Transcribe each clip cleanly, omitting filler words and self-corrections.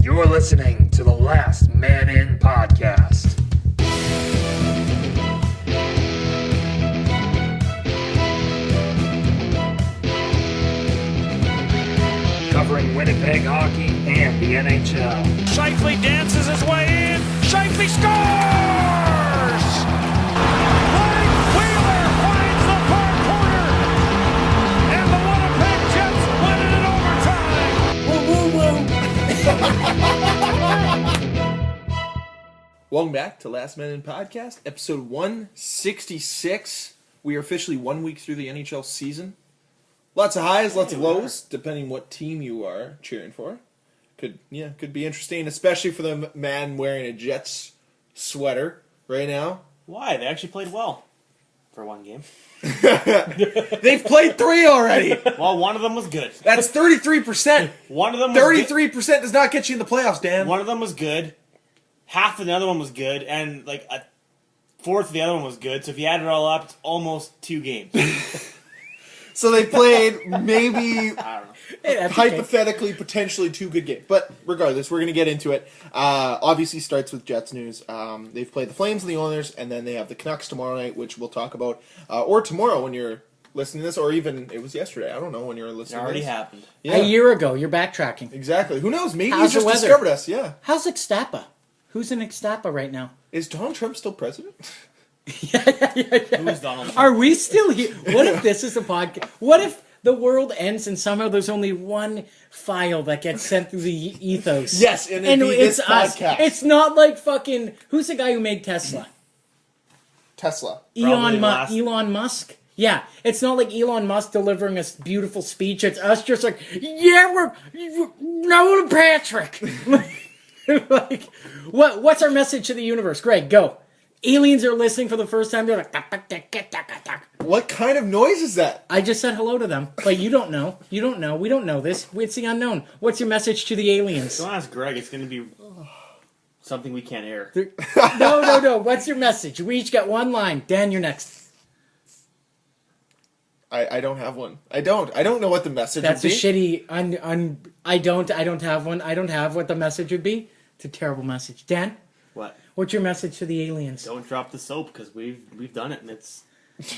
You're listening to the Last Man In podcast. Covering Winnipeg hockey and the NHL. Scheifele dances his way in. Scheifele scores! Blake Wheeler finds the far corner. And the Winnipeg Jets win it in overtime. Woo, woo, woo. Welcome back to Last Man In Podcast, episode 166. We are officially 1 week through the NHL season. Lots of highs, lots of lows, depending what team you are cheering for. Could be interesting, especially for the man wearing a Jets sweater right now. Why? They actually played well for one game. They've played 3 already. Well, one of them was good. That's 33%. One of them was 33% does not get you in the playoffs, Dan. One of them was good. Half of the other one was good, and like a fourth of the other one was good. So if you add it all up, it's almost 2 games. So they played maybe, I don't know. hey, hypothetically, potentially 2 good games. But regardless, we're going to get into it. Obviously starts with Jets news. They've played the Flames and the Oilers, and then they have the Canucks tomorrow night, which we'll talk about. Or tomorrow when you're listening to this, or even it was yesterday. I don't know when you're listening It already to this. happened. Yeah. A year ago, you're backtracking. Exactly. Who knows? Maybe How's you the just weather? discovered us. Yeah. How's Ixtapa? Who's in Ixtapa right now? Is Donald Trump still president? Who's Donald Trump? Are we still here? What if this is a podcast? What if the world ends and somehow there's only one file that gets sent through the ethos? Yes, and it'd be it's this us. podcast. It's not like fucking... Who's the guy who made Tesla? Tesla. Probably last- Elon Musk? Yeah, it's not like Elon Musk delivering a beautiful speech. It's us just like, yeah, we're Nolan Patrick. Like, what's our message to the universe? Greg, go. Aliens are listening for the first time. They're like, tak, tak, tak, tak, tak, tak. What kind of noise is that? I just said hello to them, but you don't know. You don't know. We don't know this. It's the unknown. What's your message to the aliens? Don't ask Greg. It's going to be something we can't air. No. What's your message? We each got one line. Dan, you're next. I don't have one. I don't know what the message That's would a be. shitty. I don't have one. I don't have what the message would be. It's a terrible message. Dan, What? what's your message to the aliens? Don't drop the soap because we've done it and it's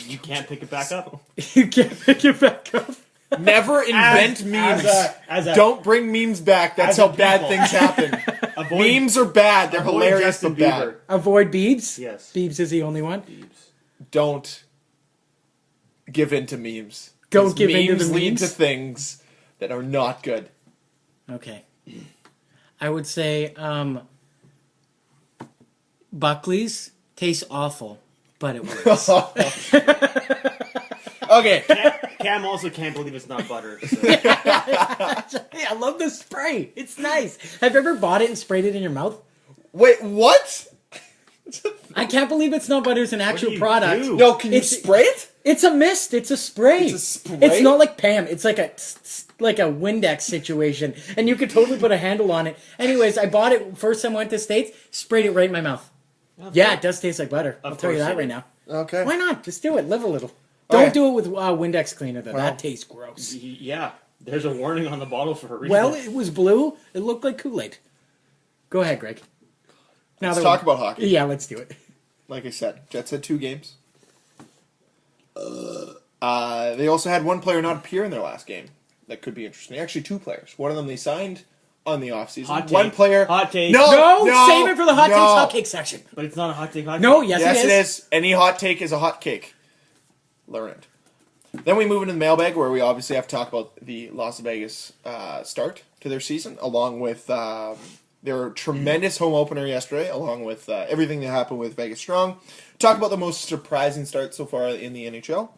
you can't pick it back up. You can't pick it back up. Never invent memes. as a- Don't bring memes back. That's as a how bad people. things happen. Avoid, Memes are bad. They're avoid hilarious Justin but bad. Bieber. Avoid Biebs? Yes. Biebs is the only one. Don't give in to memes. Don't 'Cause give in to memes the lead memes? to things that are not good. Okay. I would say Buckley's tastes awful, but it works. Okay. Cam also can't believe it's not butter. So. Hey, I love the spray. It's nice. Have you ever bought it and sprayed it in your mouth? Wait, what? I can't believe it's not butter. It's an actual do you product. do? No, can you It's- spray it? It's a mist. It's a spray. It's a spray? It's not like Pam. It's like a Windex situation, and you could totally put a handle on it. Anyways, I bought it first time I went to States. Sprayed it right in my mouth. Yeah, it does taste like butter. I'll tell you course that it right is. now. Okay. Why not? Just do it. Live a little. All Don't right. do it with Windex cleaner, though. Well. That tastes gross. Yeah, there's a warning on the bottle for a reason. Well, it was blue. It looked like Kool-Aid. Go ahead, Greg. Now Let's that talk we're- about hockey. Yeah, let's do it. Like I said, Jets had 2 games. They also had one player not appear in their last game. That could be interesting. Actually, 2 players. One of them they signed on the offseason. Hot One take. player. Hot take. No, save it for the hot takes, hot cake section. But it's not a hot take. No, yes, Yes, it is. Any hot take is a hot cake. Learn it. Then we move into the mailbag, where we obviously have to talk about the Las Vegas start to their season, along with their tremendous home opener yesterday, along with everything that happened with Vegas Strong. Talk about the most surprising start so far in the NHL.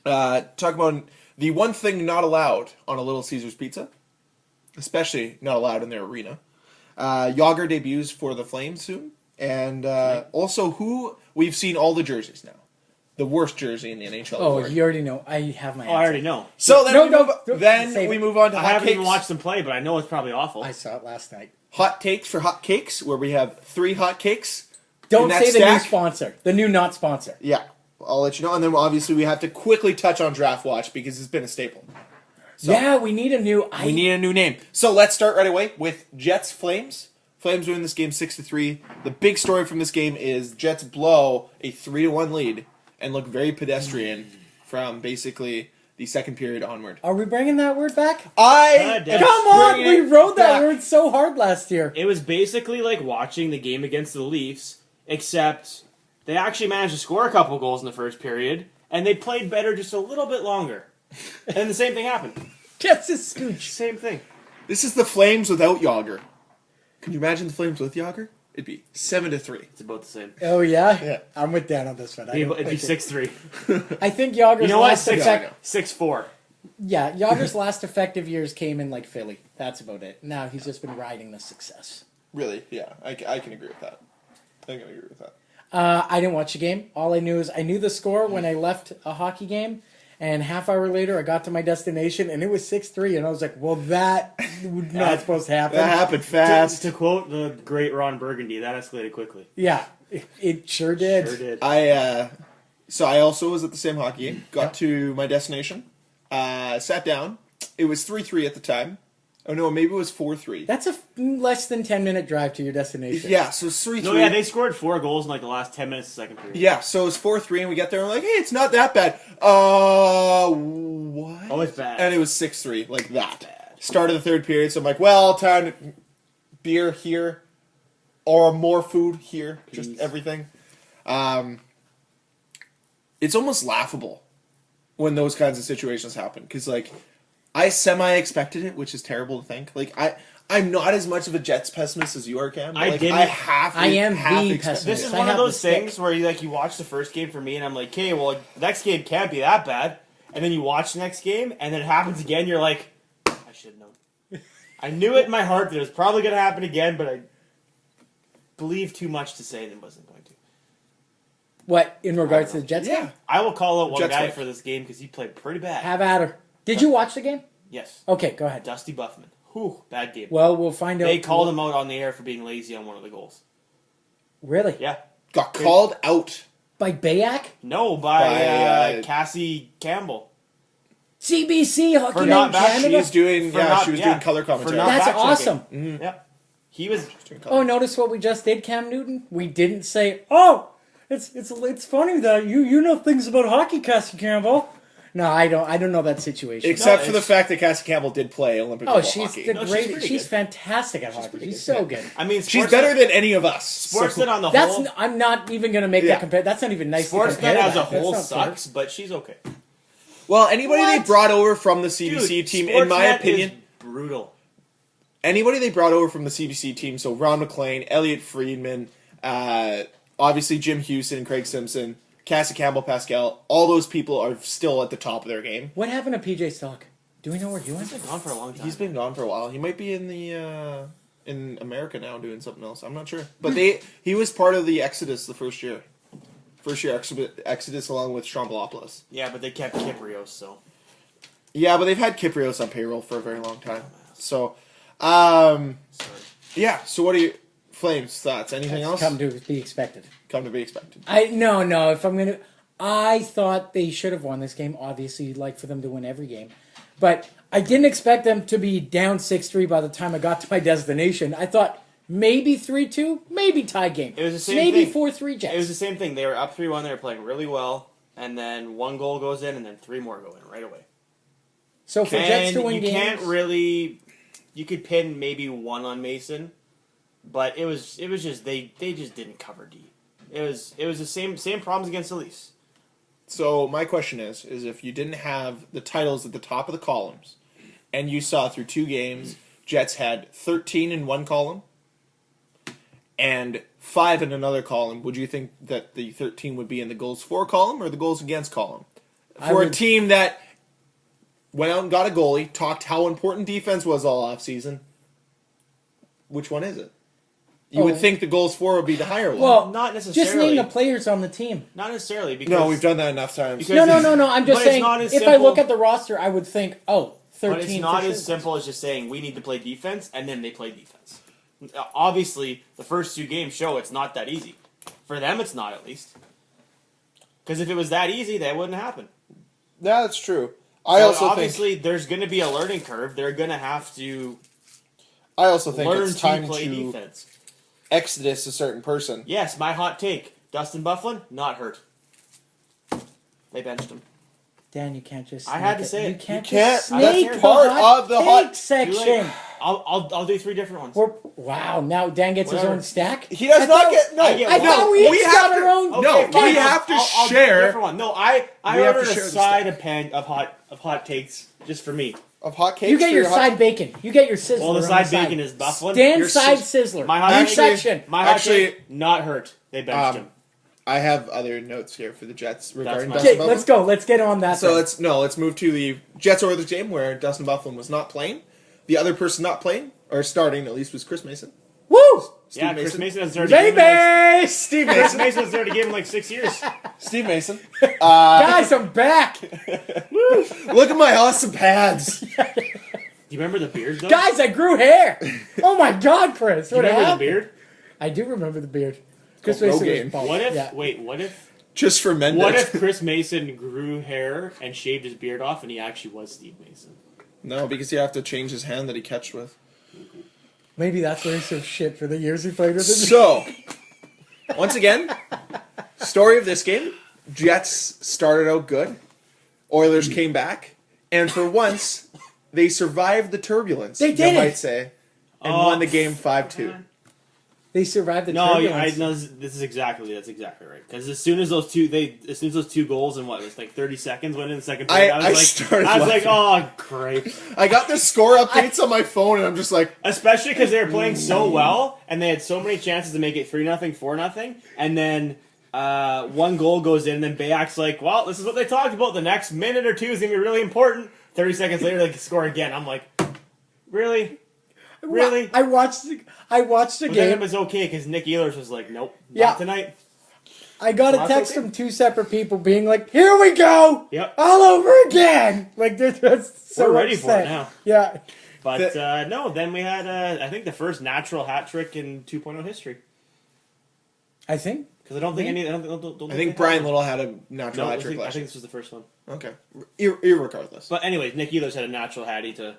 Talk about the one thing not allowed on a Little Caesars pizza, especially not allowed in their arena. Yager debuts for the Flames soon, and also who we've seen all the jerseys now. The worst jersey in the NHL. Oh, award. you already know. I have my answer. Oh, I already know. So then, Save we it. move on to I hot haven't cakes. even watched them play, but I know it's probably awful. I saw it last night. Hot takes for hot cakes, where we have 3 hot cakes. Don't in that say the new stack. sponsor. The new not sponsor. Yeah, I'll let you know. And then obviously we have to quickly touch on Draft Watch because it's been a staple. So Yeah, we need a new. we need a new name. So let's start right away with Jets Flames. Flames win this game 6-3. The big story from this game is Jets blow a 3-1 lead and look very pedestrian from basically the second period onward. Are we bringing that word back? I Come Come on, bringing we it wrote that back. word so hard last year. It was basically like watching the game against the Leafs, except they actually managed to score a couple goals in the first period, and they played better just a little bit longer. And the same thing happened. Just a scooch. Same thing. This is the Flames without Yager. Could you imagine the Flames with Yager? It'd be 7-3. It's about the same. Oh yeah? Yeah. I'm with Dan on this one. It'd be 6-3. I think Yager's You know what? last effect. 6-4. Yeah, Yager's last effective years came in like Philly. That's about it. Now he's just been riding the success. Really? Yeah, I can agree with that. I can agree with that. I didn't watch the game. All I knew is I knew the score when I left a hockey game, and half hour later I got to my destination and it was 6-3, and I was like, "Well, that was not supposed to happen." That happened fast. To quote the great Ron Burgundy, that escalated quickly. Yeah, it sure did. Sure did. So I also was at the same hockey game. Got to my destination. Sat down. It was 3-3 at the time. Oh no, maybe it was 4-3. That's a less than 10-minute drive to your destination. Yeah, so it's 3-3. No, yeah, they scored 4 goals in like the last 10 minutes of the second period. Yeah, so it's 4-3, and we get there and we're like, hey, it's not that bad. What? Oh, it's bad. And it was 6-3, like that. Start of the third period, so I'm like, well, time to beer here, or more food here, just Please. everything. It's almost laughable when those kinds of situations happen, because like I semi-expected it, which is terrible to think. Like I'm not as much of a Jets pessimist as you are, Cam. But, I like, didn't- I am the expect- pessimist. This is I one of have the those stick. things where you watch the first game for me, and I'm like, okay, well, the next game can't be that bad. And then you watch the next game, and then it happens again. You're like, I should have known. I knew it in my heart that it was probably going to happen again, but I believed too much to say that it wasn't going to. What, in regards to the Jets Yeah. game? I will call out one Jets guy win. for this game because he played pretty bad. Have at her. Did you watch the game? Yes, Okay, go ahead. Dusty Buffman. Whew, bad game. Well, we'll find out. They called him out on the air for being lazy on one of the goals. Really? Yeah. Got called out. By Bayak? No, By, by Cassie Campbell. CBC Hockey For Night not in back- Canada? She's doing, For yeah, not- she was yeah, doing color for commentary. not That's back-checking. awesome. Yeah. He was Oh, notice what we just did, Cam Newton? We didn't say, oh, it's funny that you know things about hockey, Cassie Campbell. No, I don't know that situation. Except No, for the it's- fact that Cassie Campbell did play Olympic Oh, level she's hockey. the No, she's great. pretty She's good. fantastic at hockey. She's so good. I mean, She's Sportsnet- better than any of us. Sportsnet on the That's whole. I'm not even gonna make Yeah. that compare. That's not even nice. to Sportsnet compare as a that. That's whole not fair. sucks, but she's okay. Well, anybody they What? brought over from the CBC Dude, team, in my Sportsnet opinion, is brutal. anybody they brought over from the CBC team, so Ron McLean, Elliot Friedman, obviously Jim Houston, Craig Simpson, Cassie Campbell, Pascal, all those people are still at the top of their game. What happened to PJ Stock? Do we know where he went? He's been gone for a long time. He's been gone for a while. He might be in the in America now doing something else. I'm not sure. But he was part of the Exodus the first year. First year Exodus along with Strombolopoulos. Yeah, but they kept Kyprios, so. Yeah, but they've had Kyprios on payroll for a very long time. So, Sorry. yeah. So what are you Flames thoughts? Anything else? Come to be expected. Come to be expected. No. If I'm gonna, I thought they should have won this game. Obviously, you'd like for them to win every game, but I didn't expect them to be down 6-3 by the time I got to my destination. I thought maybe 3-2, maybe tie game. It was the same maybe thing. 4-3 Jets. It was the same thing. They were up 3-1. They were playing really well, and then 1 goal goes in, and then 3 more go in right away. So for Jets And to win you games, can't really. You could pin maybe 1 on Mason, but it was just they just didn't cover D. It was the same problems against the Leafs. So my question is if you didn't have the titles at the top of the columns, and you saw through 2 games, Jets had 13 in one column and 5 in another column, would you think that the 13 would be in the goals for column or the goals against column? For a team that went out and got a goalie, talked how important defense was all offseason, which one is it? You would think the goals for would be the higher one. well, Not just necessarily. name the players on the team. Not necessarily because no, we've done that enough times. Because- No. I'm just But it's saying. not as If I simple- look at the roster, I would think, 13. But it's not for as sure. simple as just saying we need to play defense and then they play defense. Obviously, the first 2 games show it's not that easy. For them, it's not at least. Because if it was that easy, that wouldn't happen. Yeah, that's true. I also obviously there's going to be a learning curve. They're going to have to think learn it's time to play to defense. exodus a certain person. Yes, my hot take. Dustin Byfuglien, not hurt. They benched him. Dan, you can't just. I had snake to say You it. can't You can't- just that's snake part the hot of the take hot- Too section. late. I'll do 3 different ones. Wow, now Dan gets Whatever. his own stack. He does I not thought- get no. I get I one. thought we we each have got to- our own. Okay, No, fine, we have to I'll do a share. different one. No, I We have to ordered share a the side stack. of pan of hot takes just for me. Of hot cakes. You get for your hot- side bacon. You get your sizzler. Well, the on side bacon is Byfuglien. Dan's Your side sis- sizzler. My hot Your take- section. My hot Actually- take, not hurt. They benched him. I have other notes here for the Jets regarding my- Dustin Okay, Byfuglien. let's go. Let's get on that. So then. let's move to the Jets Oilers game where Dustin Byfuglien was not playing. The other person not playing or starting at least was Chris Mason. Woo! Steve Yeah, Chris Mason. Mason has already given Baby! Steve Chris Mason. Mason has already given like 6 years. Steve Mason. Guys, I'm back. Look at my awesome pads. Do you remember the beard though? Guys, I grew hair. Oh my God, Chris. Do you What remember the happened? beard? I do remember the beard. Chris Oh, Mason Rogaine. was bald. What if? Yeah. Wait, what if? Just for men. What if Chris Mason grew hair and shaved his beard off, and he actually was Steve Mason? No, because you have to change his hand that he catched with. Maybe that's why he's so shit for the years he played with him. So, once again, story of this game: Jets started out good, Oilers came back, and for once, they survived the turbulence. They did you it. might say, and won the game 5-2. They survived the No, turbulence. that's exactly right. Because as soon as those two goals in what it was like 30 seconds went in the second period, I was like, oh great. I got the score updates on my phone, and I'm just like, Especially because they were playing so well, and they had so many chances to make it 3-0, 4-0, and then one goal goes in, and then Bayak's like, well, this is what they talked about. The next minute or two is gonna be really important. 30 seconds later, they score again. I'm like, really? Really? I watched the But then it game. was okay because Nick Ehlers was like, nope, Yeah. not tonight. I got a Well, text that's okay. from 2 separate people being like, "Here we go, Yep. all over again." Like they're just so We're ready for upset. it now. Yeah, But no, then we had I think the first natural hat trick in 2.0 history. I think. Because I don't think any. I I think Brian Little had a natural No, hat I trick think last year. this was the first one. Okay, irregardless. But anyways, Nick Ehlers had a natural hattie to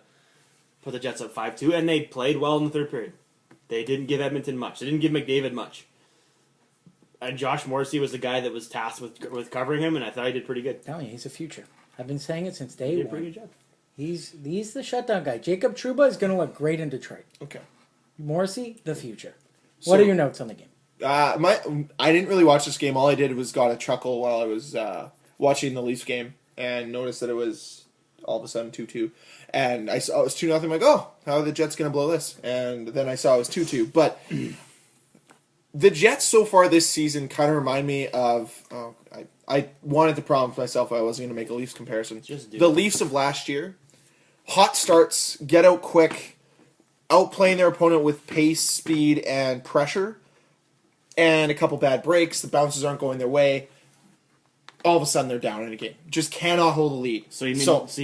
put the Jets up 5-2, and they played well in the third period. They didn't give Edmonton much. They didn't give McDavid much. And Josh Morrissey was the guy that was tasked with covering him, and I thought he did pretty good. Telling you, he's a future. I've been saying it since He day did a pretty one. good job. He's the shutdown guy. Jacob Trouba is going to look great in Detroit. Okay. Morrissey, the future. So- What are your notes on the game? I didn't really watch this game. All I did was got a chuckle while I was watching the Leafs game and noticed that it was all of a sudden 2-2. And I saw it was 2-0. I'm like, oh, how are the Jets going to blow this? And then I saw it was 2-2. But the Jets so far this season kind of remind me of... I wanted to promise myself I wasn't going to make a Leafs comparison. Just do The it. Leafs of last year. Hot starts, get out quick, outplaying their opponent with pace, speed, and pressure. And a couple bad breaks. The bounces aren't going their way. All of a sudden, they're down in a game. Just cannot hold a lead. So you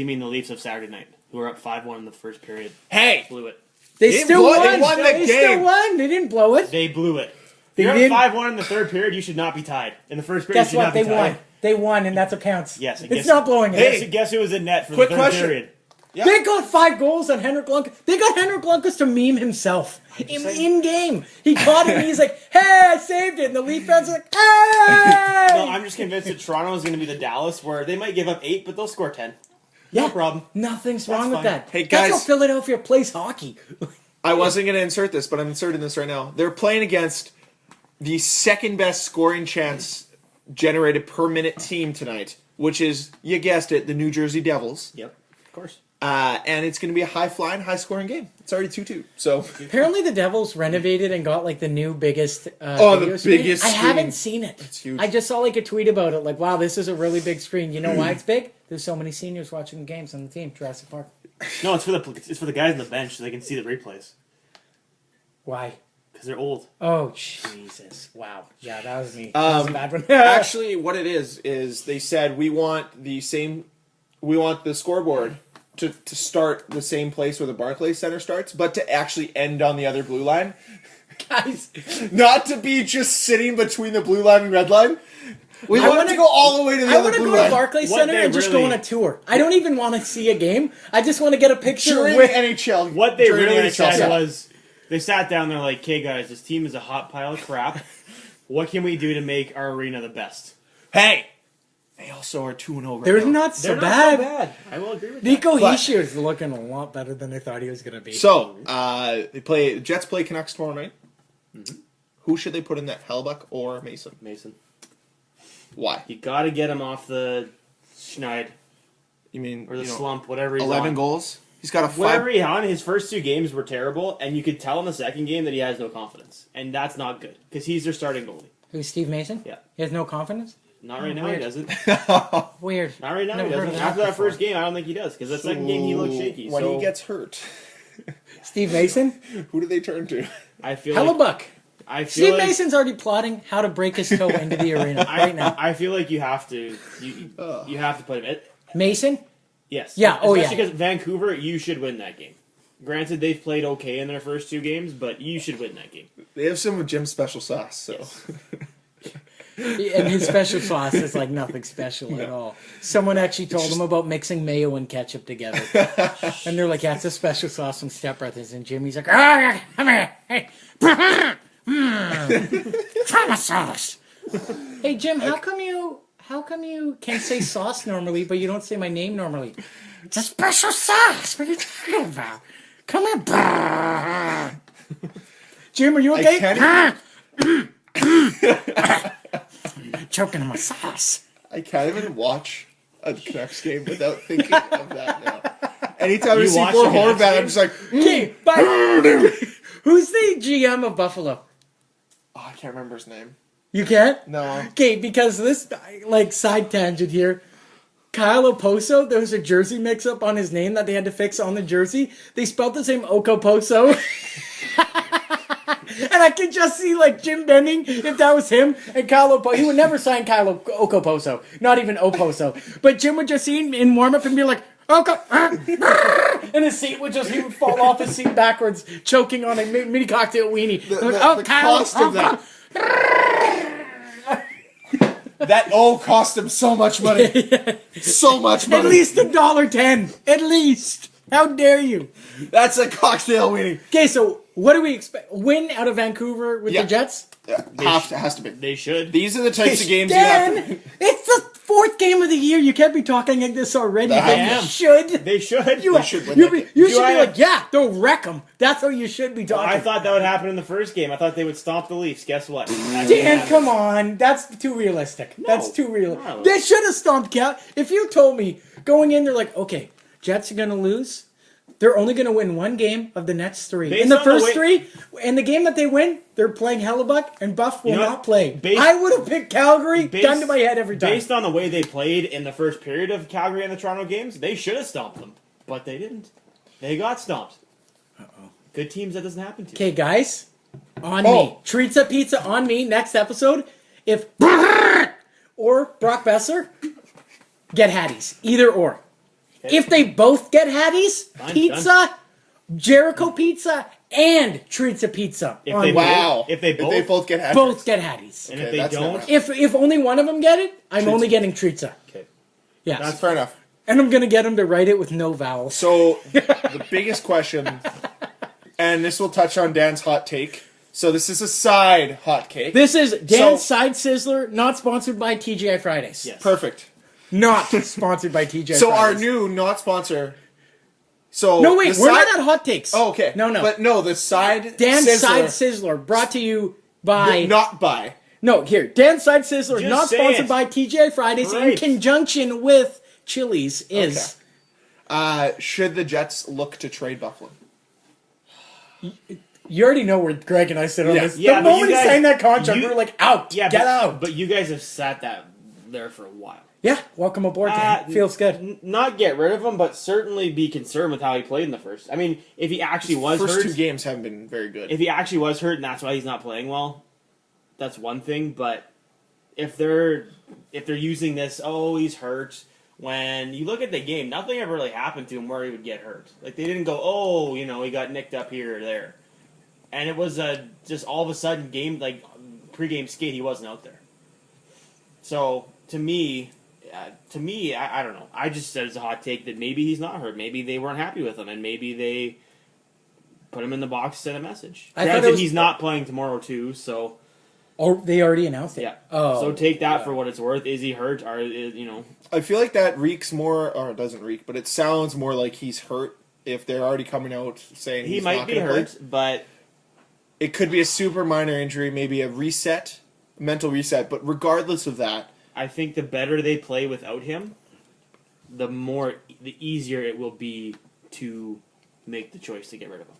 mean the Leafs of Saturday night, who were up 5-1 in the first period, hey, blew it. They didn't still blow it. won. They won the They still game. won. They didn't blow it. They blew it. They You're did. up 5-1 in the third period. You should not be tied. In the first period, Guess you should what? not be They tied. won. They won, and that's what counts. Yes, and it's guess- not blowing it. Hey, Guess who was in net for quick the third question. period? They got 5 goals on Henrik Lundqvist. They got Henrik Lundqvist to meme himself in game. He caught it and he's like, "Hey, I saved it!" And the Leaf fans are like, "Hey!" No, I'm just convinced that Toronto is going to be the Dallas, where they might give up 8, but they'll score 10. Yeah, No problem. Nothing's wrong with fine. that. Hey, That's how guys. Philadelphia plays hockey. I wasn't going to insert this, but I'm inserting this right now. They're playing against the second best scoring chance generated per minute team tonight, which is, you guessed it, the New Jersey Devils. Yep, of course. And it's going to be a high-flying, high-scoring game. It's already 2-2. So Apparently, the Devils renovated and got like the new biggest. The video screen. biggest I screen. haven't seen it. It's huge. I just saw like a tweet about it. Like, wow, this is a really big screen. You know why it's big? There's so many seniors watching the games on the team. Jurassic Park. No, it's for the guys on the bench so they can see the replays Why? because they're old. Oh Jesus! Wow. Yeah, that was me. That was a bad one. actually, what it is they said we want the scoreboard to start the same place where the Barclays Center starts, but to actually end on the other blue line. Guys, Not to be just sitting between the blue line and red line. We wanted to go all the way to the I other want to blue go to line. Barclays What Center they and just go really- on a tour. I don't even want to see a game. I just want to get a picture During with. the NHL. What they during the really NHL said set. was, they sat down, they're like, okay guys, this team is a hot pile of crap. What can we do to make our arena the best? Hey! They also are 2-0 right They're now. not so They're bad. not so bad. I will agree with Nico But- Hischier is looking a lot better than I thought he was going to be. So, Jets play Canucks tomorrow night. Who should they put in that, Hellbuck or Mason? that. Mason. Why? You gotta get him off the schneid You mean or the slump, whatever he's 11 on. goals? He's got a 5. Whatever he's on, his first 2 games were terrible, and you could tell in the second game that he has no confidence. And that's not good, because he's their starting goalie. Who's Steve Mason? Yeah. He has no confidence? Not right now, weird. he doesn't. Weird. Not right now, Never he heard doesn't. of that After that before. first game, I don't think he does, because that second game he looked shaky. When so he gets hurt, Steve Mason? who do they turn to? I feel like Hellebuck. I feel Steve like, Mason's already plotting how to break his toe into the arena right now. I feel like you have to you have to put him. Mason? Yes. Yeah, oh, Especially yeah. because Vancouver, you should win that game. Granted, they've played okay in their first 2 games, but you should win that game. They have some of Jim's special sauce, so. And his special sauce is like nothing special at all. Someone actually told him about mixing mayo and ketchup together. And they're like, yeah, it's a special sauce from Step Brothers. And Jimmy's like, ah, come here. Hey. Try my sauce. Hey, Jim, how come you can say sauce normally, but you don't say my name normally? It's a special sauce. What are you talking about? Come here. Jim, are you okay? Choking on my sauce. I can't even watch a Canucks game without thinking of that now. Anytime I You see watch Fort the Canucks Horvat, I'm game? just like, Okay, but who's the GM of Buffalo? oh, I can't remember his name. You can't? No. Okay, because this, like, side tangent here. Kyle Oposo, there was a jersey mix-up on his name that they had to fix on the jersey. They spelled the same Okoposo. And I could just see, like, Jim Benning, if that was him, and Kyle Oposo. He would never sign Kyle Okoposo. Not even Oposo. But Jim would just see him in warm-up and be like, Oko, and his seat would just, he would fall off his seat backwards, choking on a mini cocktail weenie. The cost of that. That cost him so much money. So much money. At least $1.10. At least. How dare you? That's a cocktail weenie. Okay, so what do we expect? Win out of Vancouver with Yeah. the Jets? Yeah, has to be. They should. These are the types of games you have Dan, to... it's the 4th game of the year. You can't be talking like this already. I But am. you should. They should. You should win you that be, game. you Do should I be have- like, yeah, they'll wreck them. That's how you should be talking. I thought that would happen in the first game. I thought they would stomp the Leafs. Guess what? Dan, come on. That's too realistic. That's too real. No. They should have stomped Cal. If you told me going in, they're like, okay, Jets are going to lose. They're only going to win 1 game of the next 3. Based In the on the first way- 3, in the game that they win, they're playing Hellebuck, and Buff will You know not what? play. Based- I would have picked Calgary, gun to my head every time. Based on the way they played in the first period of Calgary and the Toronto games, they should have stomped them. But they didn't. They got stomped. Good teams that doesn't happen to. Okay, guys, on me. Oh. Treats at Pizza on me. Next episode, if or Brock Besser get Hatties, either or. If they both get Hatties, Fine, pizza, Jericho Pizza, and Treats at Pizza. If on they me. Wow. If they both get hat Both get Hatties. And Okay, if they that's don't, never- If only one of them get it, I'm only getting Treatza. okay. Yes. That's fair enough. And I'm going to get them to write it with no vowels. So, the biggest question, and this will touch on Dan's hot take. So, this is a side hot cake. This is Dan's So- Side Sizzler, not sponsored by TGI Fridays. Yes. Perfect. Not sponsored by TGI So, our Fridays. new not sponsor. So, No, wait, the we're side- not at Hot Takes. Oh, okay. No. But no, the side Dan's Sizzler, Side Sizzler, brought to you by... not by. No, here. Dan's Side Sizzler, Just not say sponsored it. by TGI Fridays, in Great. conjunction with Chili's, is... Should the Jets look to trade Buffalo? You already know where Greg and I sit on Yeah. this. Yeah, the but moment you he guys- signed that contract, you- we were like, out. Yeah, Get but, out. But you guys have sat that there for a while. Yeah, welcome aboard, Dan. Feels good. Not get rid of him, but certainly be concerned with how he played in the first. I mean, if he actually was First hurt, 2 games haven't been very good. if he actually was hurt and that's why he's not playing well, that's one thing. But if they're using this, oh, he's hurt. When you look at the game, nothing ever really happened to him where he would get hurt. Like they didn't go, oh, he got nicked up here or there, and it was just all of a sudden game like pregame skate, he wasn't out there. So to me, I don't know. I just said it's a hot take that maybe he's not hurt. Maybe they weren't happy with him, and maybe they put him in the box to send a message. Granted, he's not playing tomorrow too, so. Oh, they already announced it. Yeah. Oh, so take that for what it's worth. Is he hurt? Or I feel like that reeks more, or it doesn't reek, but it sounds more like he's hurt if they're already coming out saying he might be hurt, but it could be a super minor injury, maybe a mental reset. But regardless of that, I think the better they play without him, the easier it will be to make the choice to get rid of him.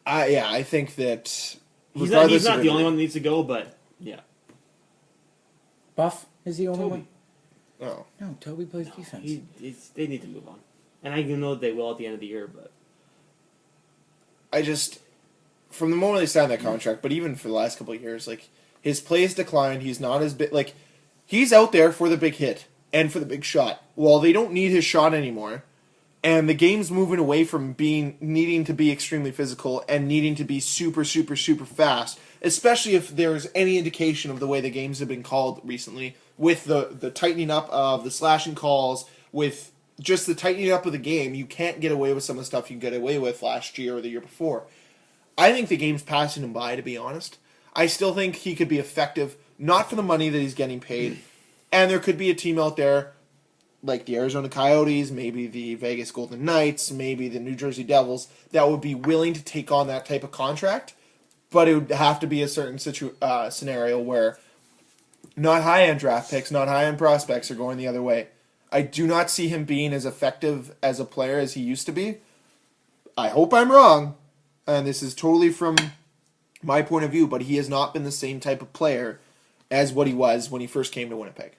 I think that he's not the only one that needs to go, but yeah. Buff is the only Toby. one? Oh. No, Toby plays defense. They need to move on. And I know that they will at the end of the year, but from the moment they signed that contract, but even for the last couple of years, like, his play has declined. He's not as big. Like, he's out there for the big hit and for the big shot. Well, they don't need his shot anymore. And the game's moving away from needing to be extremely physical and needing to be super, super, super fast, especially if there's any indication of the way the games have been called recently, with the tightening up of the slashing calls, with just the tightening up of the game. You can't get away with some of the stuff you get away with last year or the year before. I think the game's passing him by, to be honest. I still think he could be effective, not for the money that he's getting paid, and there could be a team out there like the Arizona Coyotes, maybe the Vegas Golden Knights, maybe the New Jersey Devils, that would be willing to take on that type of contract, but it would have to be a certain scenario where not high-end draft picks, not high-end prospects are going the other way. I do not see him being as effective as a player as he used to be. I hope I'm wrong, and this is totally from my point of view, but he has not been the same type of player as what he was when he first came to Winnipeg.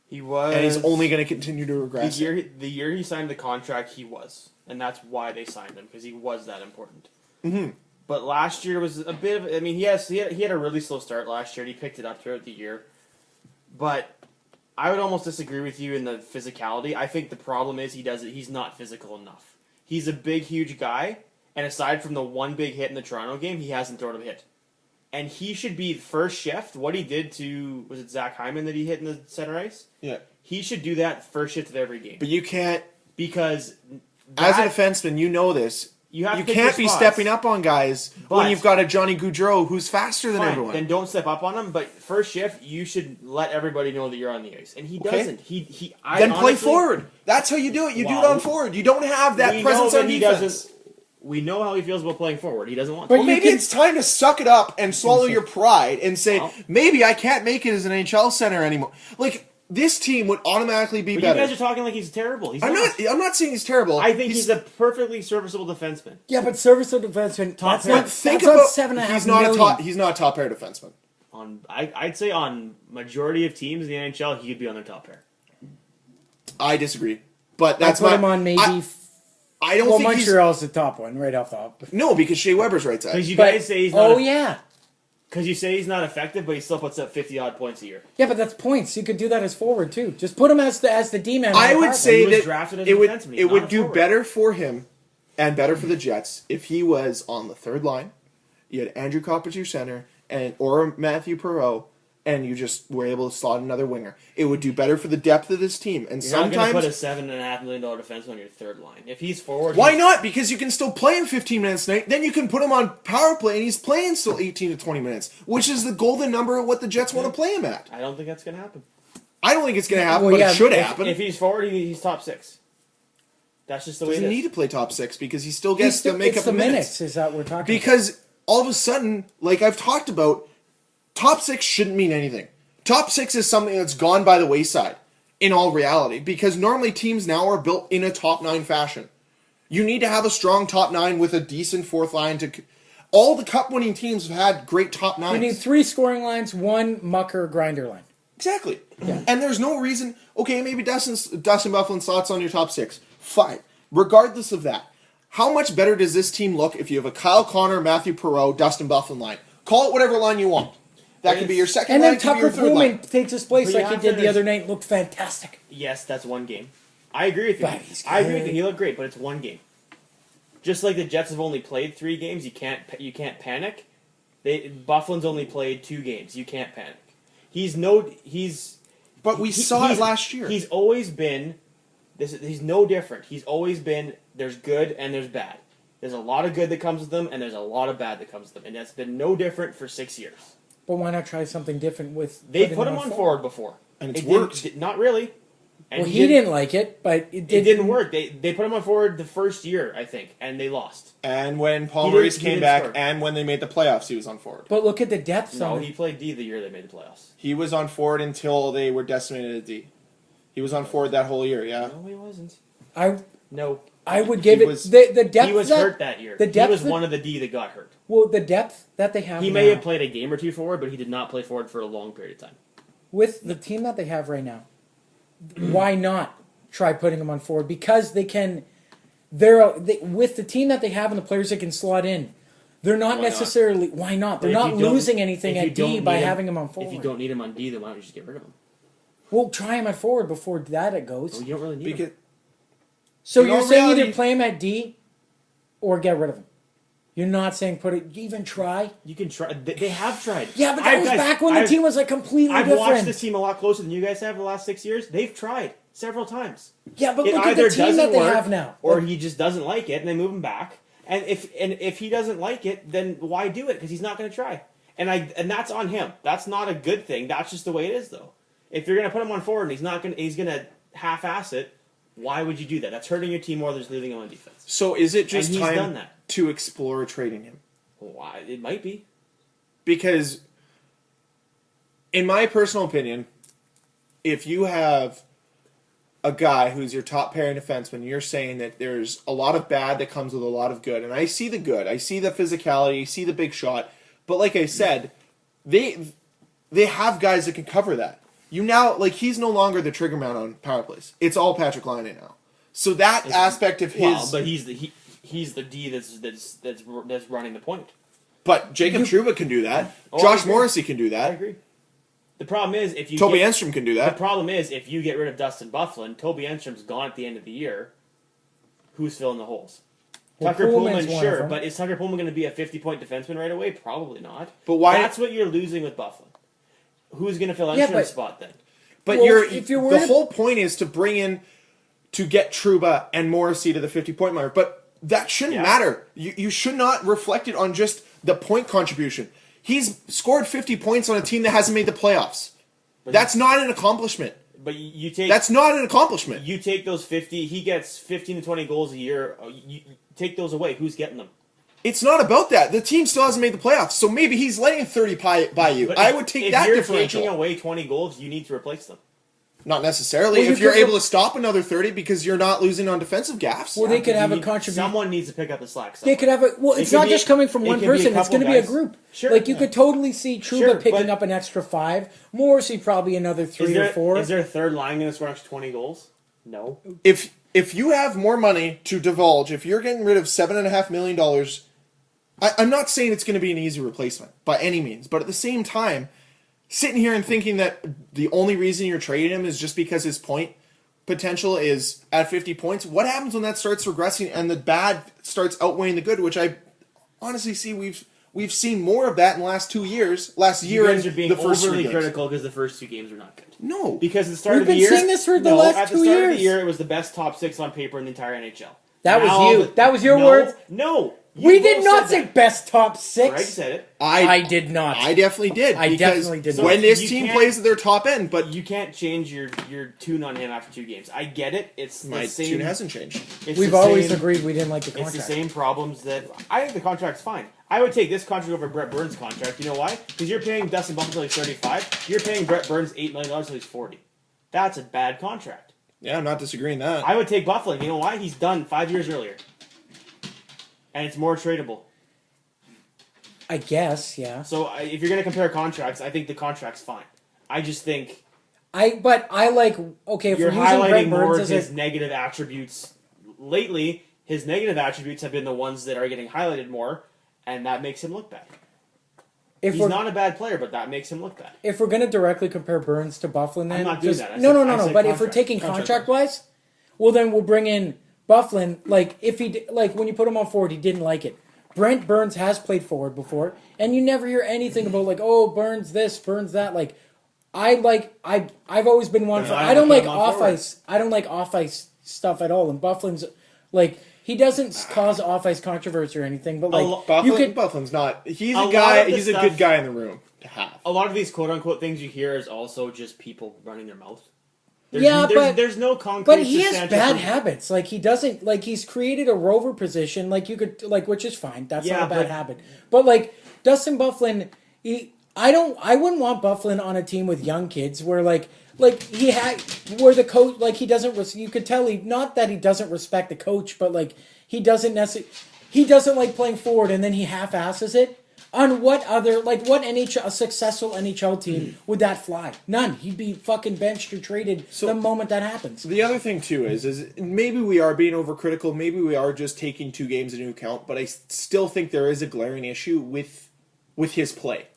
He was, and he's only going to continue to regress. The year he signed the contract, he was, and that's why they signed him, because he was that important. Mm-hmm. But last year was a bit of. I mean, he had a really slow start last year, and he picked it up throughout the year. But I would almost disagree with you in the physicality. I think the problem is he's not physical enough. He's a big, huge guy, and aside from the one big hit in the Toronto game, he hasn't thrown a hit. And he should be first shift. What he did to, was it Zach Hyman that he hit in the center ice? Yeah. He should do that first shift of every game. But you can't, because as a defenseman, you know this. You can't be stepping up on guys when you've got a Johnny Gaudreau who's faster than everyone. Then don't step up on him. But first shift, you should let everybody know that you're on the ice, and he doesn't. Then play forward. That's how you do it. You do it on forward. You don't have that presence on defense. We know how he feels about playing forward. He doesn't want to. Well, maybe it's time to suck it up and swallow your pride and say, maybe I can't make it as an NHL center anymore. Like, this team would automatically be better. You guys are talking like he's terrible. I'm not saying he's terrible. I think he's a perfectly serviceable defenseman. Yeah, but serviceable defenseman. Top That's not, think that's about not 7.5 million. He's not a top pair defenseman. I'd say on majority of teams in the NHL, he could be on their top pair. I disagree, but that's him on maybe. I don't think Montreal's the top one, right off the top. No, because Shea Weber's right side. Because you guys say he's not. Oh, yeah. Because you say he's not effective, but he still puts up 50-odd points a year. Yeah, but that's points. You could do that as forward, too. Just put him as the D-man. I would say that it would do forward. better for him and better for the Jets if he was on the third line. You had Andrew Copp as your center, or Matthew Perreault, and you just were able to slot another winger. It would do better for the depth of this team. And You're sometimes not going to put a $7.5 million defenseman on your third line. If he's forward, why not? Because you can still play him 15 minutes tonight. Then you can put him on power play, and he's playing still 18 to 20 minutes, which is the golden number of what the Jets want to play him at. I don't think that's going to happen. I don't think it's going to happen, but it should happen. If he's forward, he's top 6. That's just the way it is. Doesn't need to play top 6 because he still gets to make up the minutes. Is that what we're talking about? Because all of a sudden, like I've talked about, top 6 shouldn't mean anything. Top 6 is something that's gone by the wayside, in all reality, because normally teams now are built in a top 9 fashion. You need to have a strong top 9 with a decent fourth line. All the cup-winning teams have had great top 9s. We need 3 scoring lines, 1 mucker grinder line. Exactly. Yeah. And there's no reason, okay, maybe Dustin Byfuglien slots on your top 6. Fine. Regardless of that, how much better does this team look if you have a Kyle Connor, Matthew Perreault, Dustin Byfuglien line? Call it whatever line you want. That could be your second and line, then Tucker Pullman takes his place like he did the other night and looked fantastic. Yes, that's one game. I agree with you. But I agree with you. He looked great, but it's one game. Just like the Jets have only played 3 games, you can't panic. Bufflin's only played 2 games. You can't panic. But we saw it last year. He's always been. He's no different. He's always been. There's good and there's bad. There's a lot of good that comes with them, and there's a lot of bad that comes with them, and that's been no different for 6 years. But why not try something different with? They put him on forward before, and it's worked. Not really. And well, he didn't like it, but it didn't work. They put him on forward the first year, I think, and they lost. And when Paul Maurice came back, and when they made the playoffs, he was on forward. But look at the depth. No, he played D the year they made the playoffs. He was on forward until they were decimated at D. He was on forward that whole year. Yeah. No, he wasn't. No. I would give the depth. He was hurt that year. He was one of the D that got hurt. Well, the depth that they have. He may have played a game or two forward, but he did not play forward for a long period of time. With the team that they have right now, why not try putting them on forward? Because they can. With the team that they have and the players that can slot in, they're not necessarily. Why not? They're not losing anything at D by having them on forward. If you don't need him on D, then why don't you just get rid of him? Well, try him at forward before that it goes. Well, you don't really need him. So you're saying either play him at D or get rid of him. You're not saying even try. You can try. They have tried. Yeah, but that was back when the team was like completely different. I've watched this team a lot closer than you guys have the last 6 years. They've tried several times. Yeah, but look at the team that they have now. Or he just doesn't like it, and they move him back. And if he doesn't like it, then why do it? Because he's not going to try. And that's on him. That's not a good thing. That's just the way it is, though. If you're going to put him on forward and he's going to half-ass it, why would you do that? That's hurting your team more than leaving him on defense. So is it just time to explore trading him? Well, it might be. Because, in my personal opinion, if you have a guy who's your top pairing defenseman, you're saying that there's a lot of bad that comes with a lot of good. And I see the good. I see the physicality. I see the big shot. But like I said, they have guys that can cover that. He's no longer the trigger man on power plays. It's all Patrick Laine now. So that aspect of his... Well, but he's the D that's running the point. But Jacob Trouba can do that. Josh Morrissey can do that. I agree. The problem is if you Toby Enstrom can do that. The problem is if you get rid of Dustin Byfuglien, Toby Enstrom's gone at the end of the year. Who's filling the holes? Well, Tucker Pullman, sure, but is Tucker Pullman going to be a 50-point defenseman right away? Probably not. But why? That's what you're losing with Byfuglien. Who's going to fill Enstrom's spot then? But the whole point is to bring in, to get Trouba and Morrissey to the 50-point mark. But that shouldn't matter. You should not reflect it on just the point contribution. He's scored 50 points on a team that hasn't made the playoffs. That's not an accomplishment. But you take... That's not an accomplishment. You take those 50... He gets 15 to 20 goals a year. You take those away. Who's getting them? It's not about that. The team still hasn't made the playoffs, so maybe he's letting 30 by you. I would take that differential. If you're taking away 20 goals, you need to replace them. Not necessarily. If you're able to stop another 30 because you're not losing on defensive gaffes. Well, they could have a contribution. Someone needs to pick up the slack. They could have a... Well, it's not just coming from one person. It's going to be a group. Sure. Like, you could totally see Trouba picking up an extra 5. Morrissey probably another 3 or 4. Is their third line going to score extra 20 goals? No. If you have more money to divulge, if you're getting rid of $7.5 million... I'm not saying it's going to be an easy replacement, by any means. But at the same time, sitting here and thinking that the only reason you're trading him is just because his point potential is at 50 points, what happens when that starts regressing and the bad starts outweighing the good, which I honestly see we've seen more of that in the last 2 years. Last year, you guys are being overly critical because the first 2 games are not good. No. Because at the start of the year... We've been saying this for the last 2 years. At the start of the year, it was the best top 6 on paper in the entire NHL. That was you. That was your words. No. We did not say best top 6. Greg said it. I did not. I definitely did. I definitely did. When this team plays at their top end, but you can't change your tune on him after 2 games. I get it. It's the same. My tune hasn't changed. We've always agreed we didn't like the contract. It's the same problems that I think the contract's fine. I would take this contract over Brett Burns' contract. You know why? Because you're paying Dustin Byfuglien until he's 35. You're paying Brett Burns $8 million until he's 40. That's a bad contract. Yeah, I'm not disagreeing that. I would take Byfuglien. You know why? He's done 5 years earlier, and it's more tradable. I guess, yeah. So if you're going to compare contracts, I think the contract's fine. I just think... If you're highlighting more of his negative attributes. Lately, his negative attributes have been the ones that are getting highlighted more, and that makes him look bad. He's not a bad player, but that makes him look bad. If we're going to directly compare Burns to Byfuglien, then... I'm not doing that. No. But if we're taking contract-wise, well, then we'll bring in Byfuglien. Like, when you put him on forward, he didn't like it. Brent Burns has played forward before, and you never hear anything about like, oh, Burns this, Burns that. Like, I've always been one for. I don't like off ice. I don't like off ice stuff at all. And Bufflin's like, he doesn't cause off ice controversy or anything, but like Bufflin's not. He's a guy. He's a good guy in the room to have. A lot of these quote unquote things you hear is also just people running their mouth. There's no concrete. But he has bad habits. Like he doesn't like he's created a rover position. Like you could like, which is fine. That's not a bad habit. But like Dustin Byfuglien, I wouldn't want Byfuglien on a team with young kids where where the coach he doesn't. You could tell not that he doesn't respect the coach, but like he doesn't like playing forward and then he half-asses it. On what other, what a successful NHL team would that fly? None. He'd be fucking benched or traded the moment that happens. The other thing, too, is maybe we are being overcritical. Maybe we are just taking 2 games into account. But I still think there is a glaring issue with his play.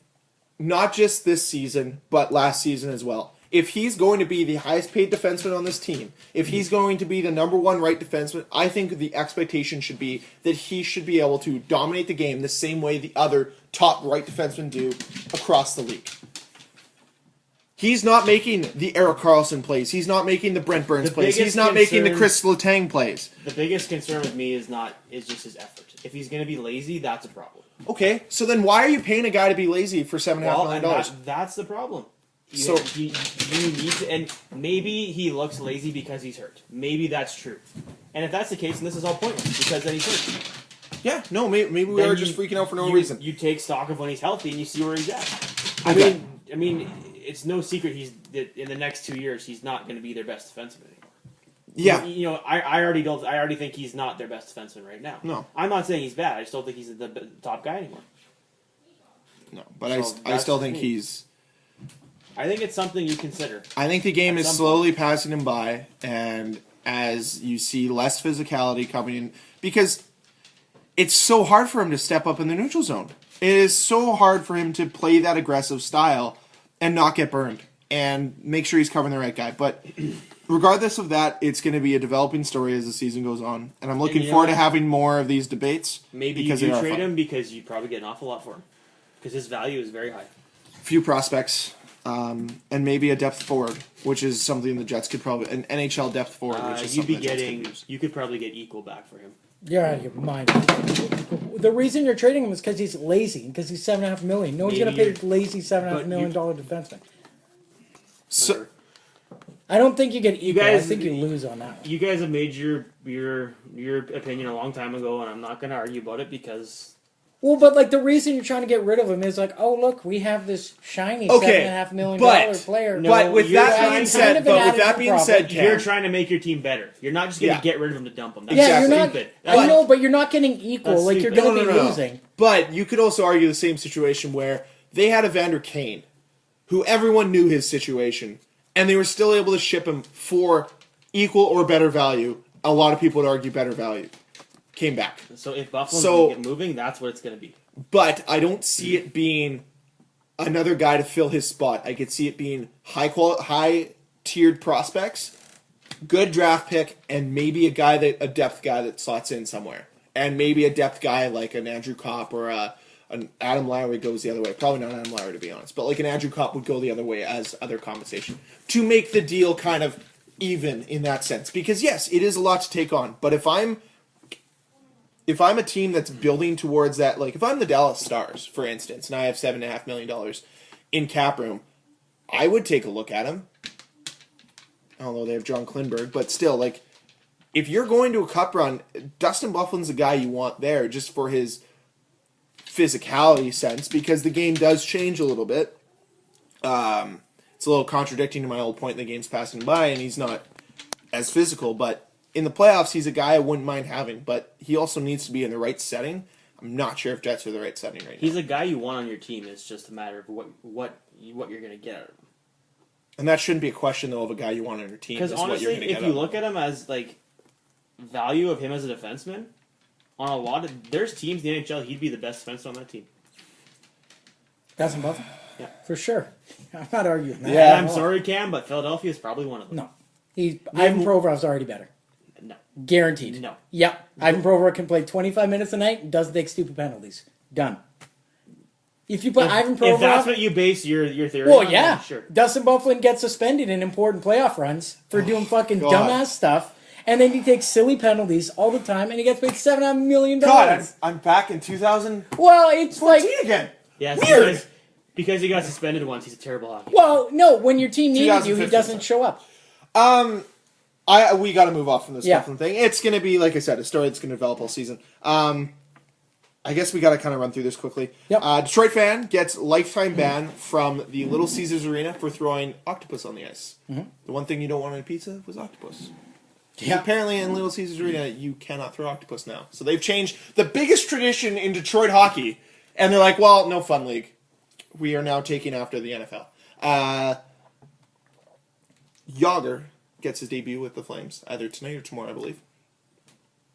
Not just this season, but last season as well. If he's going to be the highest paid defenseman on this team, if he's going to be the number 1 right defenseman, I think the expectation should be that he should be able to dominate the game the same way the other top right defensemen do across the league. He's not making the Erik Karlsson plays. He's not making the Brent Burns plays. He's not making the Chris Letang plays. The biggest concern with me is just his effort. If he's going to be lazy, that's a problem. Okay, so then why are you paying a guy to be lazy for $7.5 million? That's the problem. You need to, and maybe he looks lazy because he's hurt. Maybe that's true. And if that's the case, then this is all pointless because then he's hurt. Yeah, no, maybe we are just freaking out for no reason. You take stock of when he's healthy and you see where he's at. Okay. I mean, it's no secret that in the next 2 years he's not going to be their best defenseman anymore. Yeah. I already think he's not their best defenseman right now. No. I'm not saying he's bad. I just don't think he's the top guy anymore. No, but I still think he's. I think it's something you consider. I think the game is slowly passing him by, and as you see less physicality coming in, because it's so hard for him to step up in the neutral zone. It is so hard for him to play that aggressive style and not get burned and make sure he's covering the right guy. But regardless of that, it's going to be a developing story as the season goes on, and I'm looking forward to having more of these debates. Maybe you do trade him because you probably get an awful lot for him because his value is very high. Few prospects. And maybe a depth forward, which is something the Jets could probably an NHL depth forward. Which is you could probably get equal back for him. Yeah, you're mine. The reason you're trading him is because he's lazy, because he's $7.5 million. No one's going to pay a lazy $7.5 million defenseman. So, I don't think you get equal. I think you lose on that one. You guys have made your opinion a long time ago, and I'm not going to argue about it because. Well, but the reason you're trying to get rid of him is oh look, we have this shiny $7.5 million player. But with that being said, Cam, you're trying to make your team better. You're not just going to get rid of him to dump him. That's stupid. I know, but you're not getting equal. You're going to be losing. But you could also argue the same situation where they had Evander Kane, who everyone knew his situation, and they were still able to ship him for equal or better value. A lot of people would argue better value. Came back. So if Buffalo get moving, that's what it's going to be. But I don't see it being another guy to fill his spot. I could see it being high tiered prospects, good draft pick, and maybe a depth guy that slots in somewhere, and maybe a depth guy like an Andrew Kopp or an Adam Lowry goes the other way. Probably not Adam Lowry to be honest, but like an Andrew Kopp would go the other way as other compensation to make the deal kind of even in that sense. Because yes, it is a lot to take on, but if I'm a team that's building towards that, like if I'm the Dallas Stars, for instance, and I have $7.5 million in cap room, I would take a look at him. Although they have John Klingberg, but still, if you're going to a cup run, Dustin Byfuglien's the guy you want there just for his physicality sense, because the game does change a little bit. It's a little contradicting to my old point, the game's passing by and he's not as physical, but in the playoffs, he's a guy I wouldn't mind having, but he also needs to be in the right setting. I'm not sure if Jets are the right setting right now. He's a guy you want on your team. It's just a matter of what you're going to get out of him. And that shouldn't be a question, though, of a guy you want on your team. Because honestly, if you look at him as, value of him as a defenseman, there's teams in the NHL, he'd be the best defenseman on that team. Dustin Byfuglien? Yeah. For sure. I'm not arguing that. Yeah, I'm sorry, Cam, but Philadelphia is probably one of them. No. Ivan Provorov's already better. No. Guaranteed. No. Yep. Ivan Provorov can play 25 minutes a night and doesn't take stupid penalties. Done. If you put Ivan Provorov... If that's what you base your theory Well, on, yeah. then sure. Dustin Byfuglien gets suspended in important playoff runs for doing fucking God. dumbass stuff, and then he takes silly penalties all the time, and he gets paid $7 million. God, I'm back in 2014 Well, it's like... again. Yeah, Weird. because he got suspended once, he's a terrible hockey. Well, no, when your team needed you, he 2015. doesn't show up. We got to move off from this Yeah. Byfuglien thing. It's going to be, like I said, a story that's going to develop all season. I guess we got to kind of run through this quickly. Yep. Detroit fan gets lifetime ban from the Little Caesars Arena for throwing octopus on the ice. Mm-hmm. The one thing you don't want on a pizza was octopus. Yeah. Apparently in Little Caesars Arena, you cannot throw octopus now. So they've changed the biggest tradition in Detroit hockey. And they're like, well, no fun league. We are now taking after the NFL. Yager gets his debut with the Flames, either tonight or tomorrow, I believe.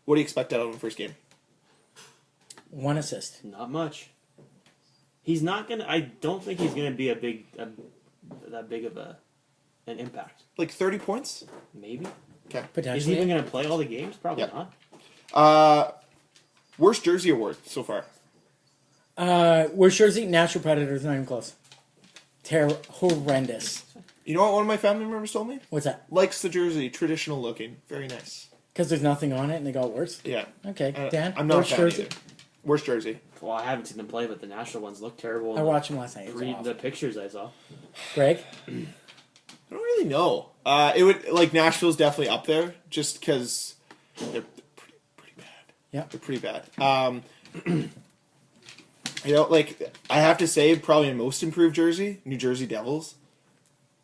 What do you expect out of the first game? 1 assist. Not much. He's not gonna. I don't think he's gonna be that big of an impact. Like 30 points? Maybe. Okay. Is he Potentially. even gonna play all the games? Probably Yeah. not. Worst jersey award so far? Where's Jersey? Nashville Predators, not even close. Horrendous. You know what one of my family members told me? What's that? Likes the jersey, traditional looking. Very nice. Because there's nothing on it and they got worse? Yeah. Okay, Dan, I'm not a worst fan jersey? either. Worst jersey. Well, I haven't seen them play, but the national ones look terrible. I watched them last night. It was Read awful. the pictures I saw. Greg? I don't really know. It would like Nashville's definitely up there just because they're pretty bad. Yeah. They're pretty bad. You know, like I have to say, probably a most improved jersey, New Jersey Devils.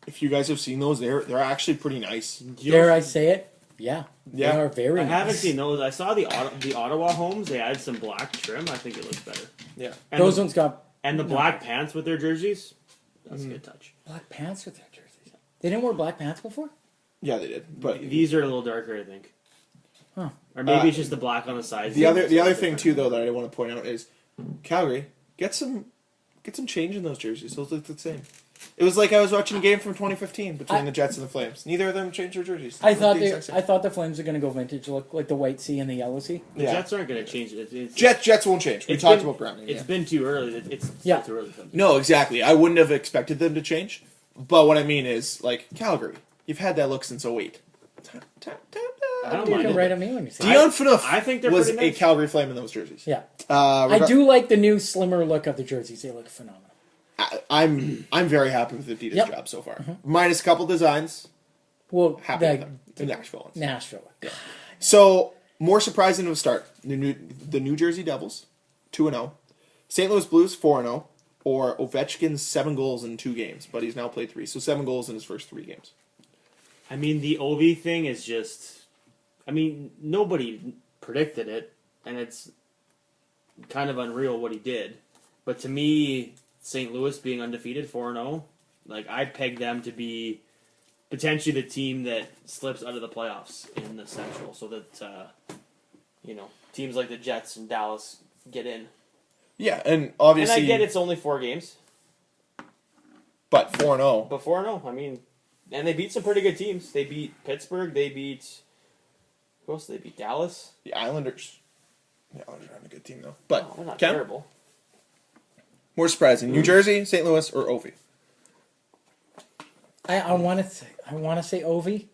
If you guys have seen those, they're actually pretty nice. Dare I say it? Yeah. Yeah. They are very I nice. haven't seen those. I saw the Ottawa homes. They added some black trim. I think it looks better. Yeah. And Those the, ones got and the black pants with their jerseys. That's a good touch. black pants with their jerseys. They didn't wear black pants before? Yeah, they did. But These are a little darker, I think. Huh. Or maybe it's just the black on the sides. the other thing too, though, that I want to point out is Calgary get some change in those jerseys. Those look the same. It was like I was watching a game from 2015 between the Jets and the Flames. Neither of them changed their jerseys. I thought Looked the exact same. I thought the Flames were going to go vintage look, like the white C and the yellow C. The Yeah. Jets aren't going to change it. Jets won't change. We It's talked been- about branding. It's Yeah. been too early. It's Yeah. still too early. For them. No, exactly. I wouldn't have expected them to change. But what I mean is, like, Calgary, you've had that look since 08. I don't You mind can it. write on me when you say Dion Phaneuf I think they're was pretty nice. a Calgary Flame in those jerseys. Yeah. I I do like the new slimmer look of the jerseys. They look phenomenal. I'm very happy with Adidas' Yep. job so far. Minus a couple designs. Well, Happy with them. The Nashville ones. Nashville. So, more surprising of a start. The New Jersey Devils, 2-0. St. Louis Blues, 4-0. Or Ovechkin's 7 goals in 2 games. But he's now played 3. So 7 goals in his first 3 games. I mean, the Ovi thing is just. I mean, nobody predicted it, and it's kind of unreal what he did. But to me, St. Louis being undefeated, 4-0, like, I pegged them to be potentially the team that slips out of the playoffs in the Central, so that, teams like the Jets and Dallas get in. Yeah, and obviously. And I get it's only 4 games, But 4-0. but 4-0, I mean, and they beat some pretty good teams. They beat Pittsburgh, they beat, who else did they beat? Dallas? The Islanders. The Islanders are on a good team, though. But, Oh, they're not Ken, terrible. more surprising. New Jersey, St. Louis, or Ovi? I want to say Ovi,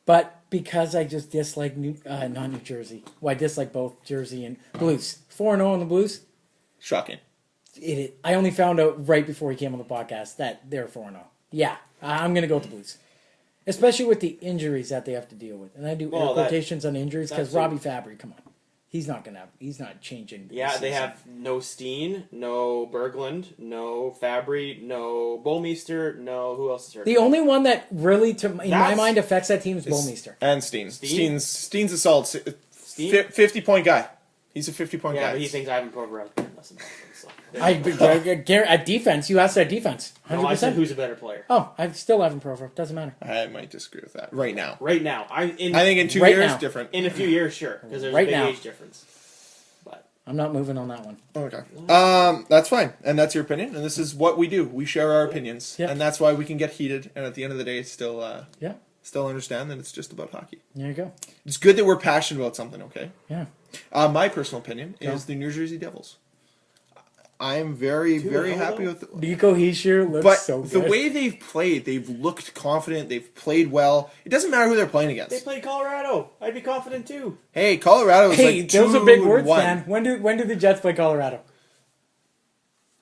but because I just dislike not New Jersey. Well, I dislike both Jersey and Blues. 4-0 on the Blues. Shocking. I only found out right before he came on the podcast that they're 4-0. Yeah, I'm going to go with the Blues. Especially with the injuries that they have to deal with. And I do air quotations on injuries because Robbie Fabry, come on. He's not changing. Yeah, they have no Steen, no Berglund, no Fabry, no Bolmeister, no who else is hurt? The only one that really, in my That's- mind, affects that team is Bolmeister. And Steen. Steen? Steen's a solid Steen? 50-point guy. He's a 50-point Yeah, guy. but he thinks Ivan Provorov less than that. So. At defense, you asked at defense. 100%. No, I said who's a better player. Oh, I still haven't Provorov. Doesn't matter. I might disagree with that right now. Right now. I think in 2 Right years, now. different. in a few years, sure, because there's Right a big now. age difference. But I'm not moving on that one. Okay. That's fine. And that's your opinion. And this is what we do. We share our opinions. Yeah. And that's why we can get heated. And at the end of the day, it's still Yeah. still understand that it's just about hockey. There you go. It's good that we're passionate about something, okay? Yeah. My personal opinion is the New Jersey Devils. I am very, very happy with Nico Hischier looks but so good. the way they've played, they've looked confident. They've played well. It doesn't matter who they're playing against. They played Colorado. I'd be confident too. Hey, Colorado is Hey, like those are big 2-1. words, man. When do the Jets play Colorado?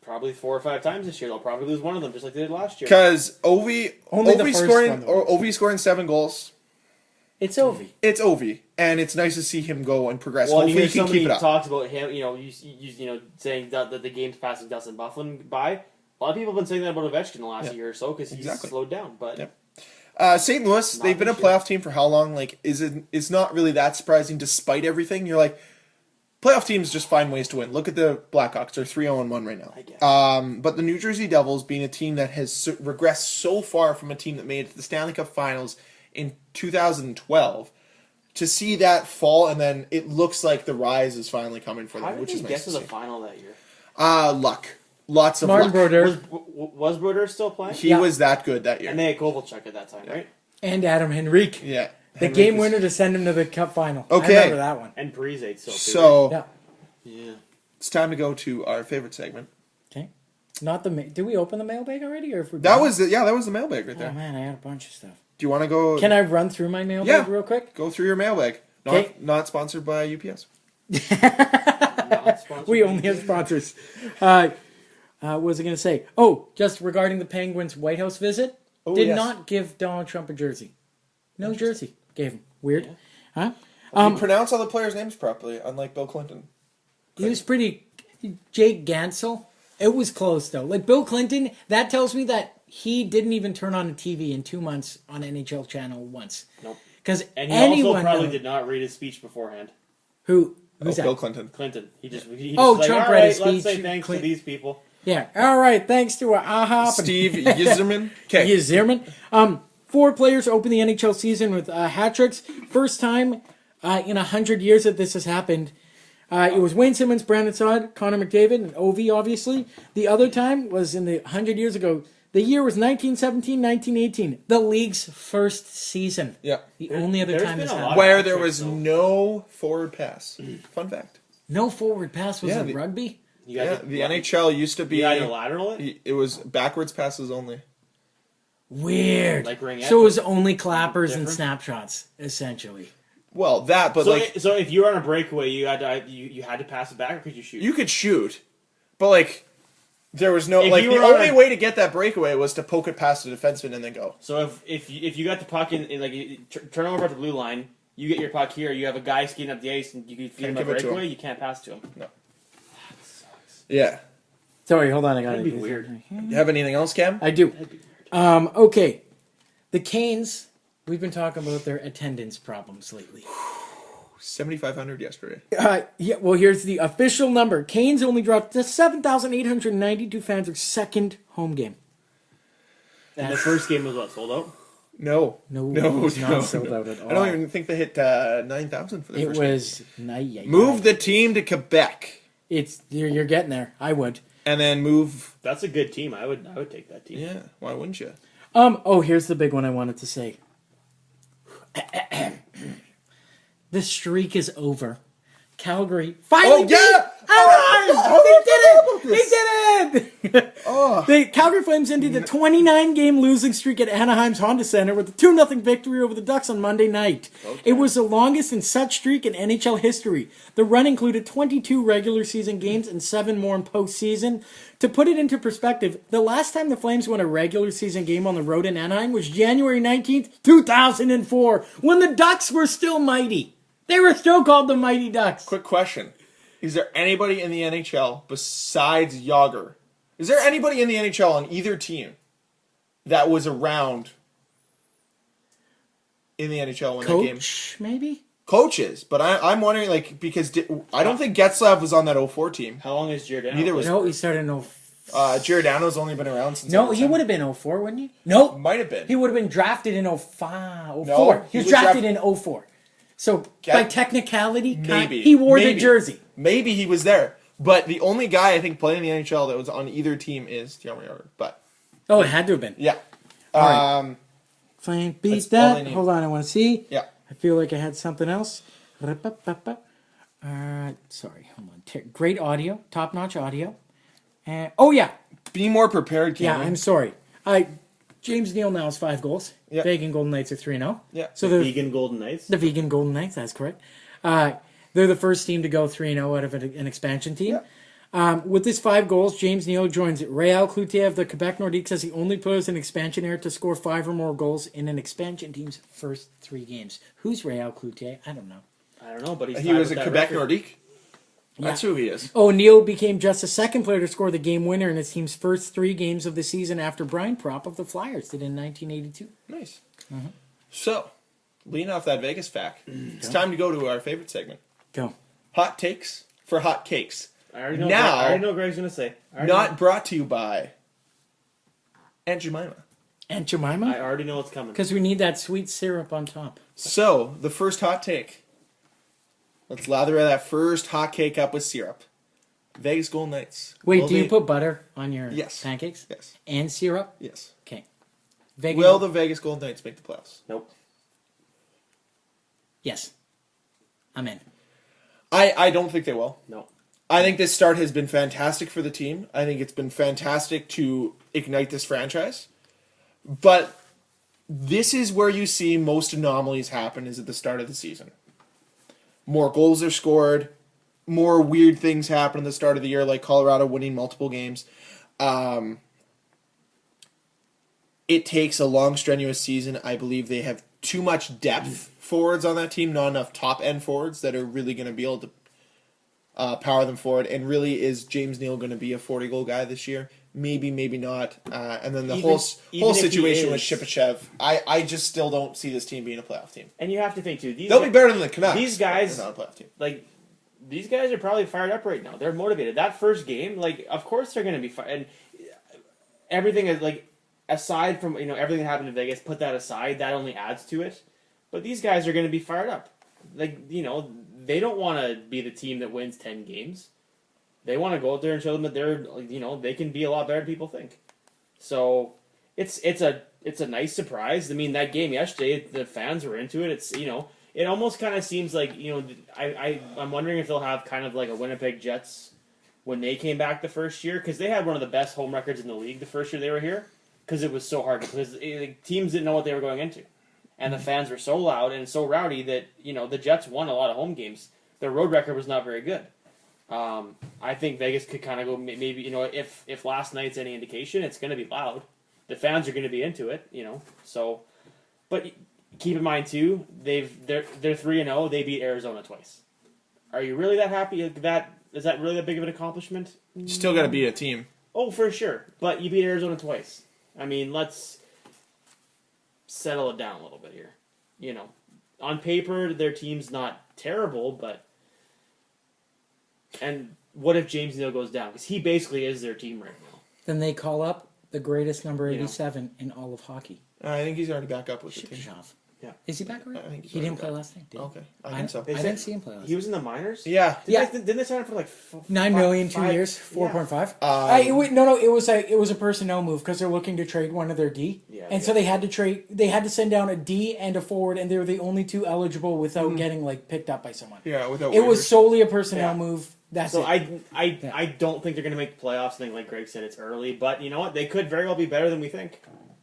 Probably 4 or 5 times this year. They'll probably lose one of them, just like they did last year. Because Ovi Only the first scoring one, though. Ovi scoring 7 goals. It's Ovi. It's Ovi, and it's nice to see him go and progress. Well, Hopefully, you he hear can somebody keep it up. talks about him, saying that the game's passing Dustin Byfuglien by. A lot of people have been saying that about Ovechkin the last year or so because he's slowed down. But St. Louis, they've been a playoff team for how long? Like, it's not really that surprising despite everything. You're like, playoff teams just find ways to win. Look at the Blackhawks; they're 3-0-1 right now. I guess. But the New Jersey Devils, being a team that has regressed so far from a team that made it to the Stanley Cup Finals in 2012. To see that fall, and then it looks like the rise is finally coming for them, how did which they is get nice to to the see. final that year? Luck. Lots of Martin luck. Brodeur Was Brodeur still playing? He was that good that year. And they had Kovalchuk at that time, right? and Adam Henrique. Yeah. The Henrik game is- winner to send him to the Cup final. Okay. I remember that one. And Parise still. Too, So, Yeah. yeah. it's time to go to our favorite segment. Okay. Not the. Did we open the mailbag already, or if we're That done? was the mailbag right Oh there. man, I had a bunch of stuff. Do you want to go? Can I run through my mailbag real quick? Go through your mailbag. Okay. Not sponsored by UPS. Not sponsored We by only anything. have sponsors. What was I going to say? Oh, just regarding the Penguins' White House visit, did yes. not give Donald Trump a jersey. No jersey gave him. Weird, huh? You pronounce all the players' names properly, unlike Bill Clinton. He was pretty. Jake Gansel. It was close though. Like Bill Clinton, that tells me that he didn't even turn on a TV in 2 months on NHL channel once. Nope. Because And he anyone also probably knows- did not read his speech beforehand. who's that? Bill Clinton. Clinton. He just like, Trump all read right, his let's say speech. thanks to these people. Yeah. All right. Thanks to AHA. Steve Yzerman. Okay. Yzerman. 4 players open the NHL season with hat tricks. First time in 100 years that this has happened. It was Wayne Simmons, Brandon Saad, Connor McDavid, and Ovi, obviously. The other time was in the 100 years ago. The year was 1917, 1918. The league's first season. Yeah. The only other There's time been this a lot happened. of- Where there was no forward pass. Fun fact. No forward pass was Yeah, in the- rugby. You Yeah, got the NHL used to be. You got to lateral it? It was backwards passes only. Weird. Like ring So it was effort. only clappers and Different? snapshots, essentially. Well, that, but So, like so if you were on a breakaway, you had to pass it back, or could you shoot? you could shoot, but like there was no If like you the were on only a- way to get that breakaway was to poke it past the defenseman and then go. So if you got the puck in like turn over at the blue line, you get your puck here. You have a guy skating up the ice, and you can feed him a give it to breakaway. him. You can't pass to him. No. That sucks. Yeah. Sorry, hold on. I got That'd it. be weird. You have anything else, Cam? I do. That'd be weird. Okay. The Canes, we've been talking about their attendance problems lately. 7,500 yesterday. Yeah, well, here's the official number. Canes only dropped to 7,892 fans their second home game. And the first game was what, sold out? No. No, No, it was not no, sold no. out at all. I don't even think they hit 9,000 for the It first game. was... Move the team to Quebec It's you're getting there. I would. and then move. That's a good team. I would take that team. Yeah, why wouldn't you? Oh, here's the big one I wanted to say. The streak is over. Calgary finally beat Anaheim! They did it! The Calgary Flames ended the 29-game losing streak at Anaheim's Honda Center with a 2-0 victory over the Ducks on Monday night. It was the longest in such streak in NHL history. The run included 22 regular season games and 7 more in postseason. To put it into perspective, the last time the Flames won a regular season game on the road in Anaheim was January 19th, 2004, when the Ducks were still mighty. They were still called the Mighty Ducks. Quick question. Is there anybody in the NHL besides Yager? Is there anybody in the NHL on either team that was around in the NHL when that game? Coach, maybe? Coaches, but I'm wondering, like, because I don't think Getzlav was on that 04 team. How long is Giordano? Neither was No, he started in Giordano's only been around since. No, he 07. would have been 04, wouldn't he? No. Might have been. He would have been drafted in 05, 04. No, he was drafted in 04. So, by technicality, Maybe he wore the Maybe. jersey. Maybe he was there, but the only guy I think playing in the NHL that was on either team is Jaromir Jagr. But Oh, it had to have been. yeah, right. Fine. Beat That's all they that. need. Hold on, I want to see. Yeah. I feel like I had something else. Sorry, hold on. Great audio, top-notch audio. And oh yeah, Be more prepared, yeah. Cameron. I'm sorry. James Neal now has 5 goals. Yeah. Vegan Golden Knights are 3-0. Yeah. So they're Vegan Golden Knights. the Vegan Golden Knights. That's correct. They're the first team to go 3-0 out of an expansion team. Yeah. With his 5 goals, James Neal joins Real Cloutier of the Quebec Nordiques as the only player in expansion era to score 5 or more goals in an expansion team's first 3 games. Who's Real Cloutier? I don't know. I don't know, but He was a Quebec Nordique. That's who he is. Oh, Neal became just the second player to score the game winner in his team's first 3 games of the season after Brian Propp of the Flyers did in 1982. Nice. So, lean off that Vegas fact. It's time to go to our favorite segment. Go. Hot takes for hot cakes. I already know. Now- I already know what Greg's gonna say. Not brought to you by Aunt Jemima. Aunt I Jemima? already know what's coming. Because we need that sweet syrup on top. So, the first hot take. Let's lather that first hot cake up with syrup. Vegas Golden Knights. Wait, Will do you they- put butter on your Yes. pancakes? Yes. And syrup? Yes. Okay. Vegan. Will the Vegas Golden Knights make the playoffs? Nope. Yes. I'm in. I don't think they will. No. I think this start has been fantastic for the team. I think it's been fantastic to ignite this franchise. But this is where you see most anomalies happen is at the start of the season. More goals are scored. More weird things happen at the start of the year, like Colorado winning multiple games. It takes a long, strenuous season. I believe they have too much depth forwards on that team, not enough top-end forwards that are really going to be able to power them forward. And really, is James Neal going to be a 40-goal guy this year? Maybe, maybe not. And then the Even whole if he situation with is- Shipachyov, I just still don't see this team being a playoff team. And you have to think too. They'll be better than the Canucks. These guys- but they're not a playoff team. Like, these guys are probably fired up right now. They're motivated. That first game, like, of course they're going to be fired. And everything is like, aside from everything that happened in Vegas, put that aside. That only adds to it. But these guys are going to be fired up. Like, they don't want to be the team that wins 10 games. They want to go out there and show them that they're, they can be a lot better than people think. So it's a nice surprise. I mean, that game yesterday, the fans were into it. It's it almost kind of seems like I'm wondering if they'll have kind of like a Winnipeg Jets when they came back the first year, because they had one of the best home records in the league the first year they were here, because it was so hard because teams didn't know what they were going into, and the fans were so loud and so rowdy that the Jets won a lot of home games. Their road record was not very good. I think Vegas could kind of go maybe if last night's any indication, it's going to be loud. The fans are going to be into it, So, but keep in mind too, they're 3-0. They beat Arizona twice. Are you really that happy? Is that really that big of an accomplishment? You still got to beat a team. Oh, for sure. But you beat Arizona twice. I mean, let's settle it down a little bit here. On paper, their team's not terrible, but. And what if James Neal goes down? Because he basically is their team right now. Then they call up the greatest number 87 in all of hockey. I think he's already back up with the team. Shipachyov. Yeah. Is he back already? I think he's He didn't already play back. last night, did he? Okay, I think so. They I said- didn't see him play last He night. was in the minors? Yeah. Didn't they sign him for like 9 million, 2 5 years, 4.5. Yeah. No, it was a personnel move because they're looking to trade one of their D, Yeah, and so they had to trade. They had to send down a D and a forward, and they were the only 2 eligible without getting picked up by someone. Yeah, without It was waivers. solely a personnel Yeah. move. That's So it. I don't think they're going to make the playoffs. I think, like Greg said, it's early. But you know what? They could very well be better than we think.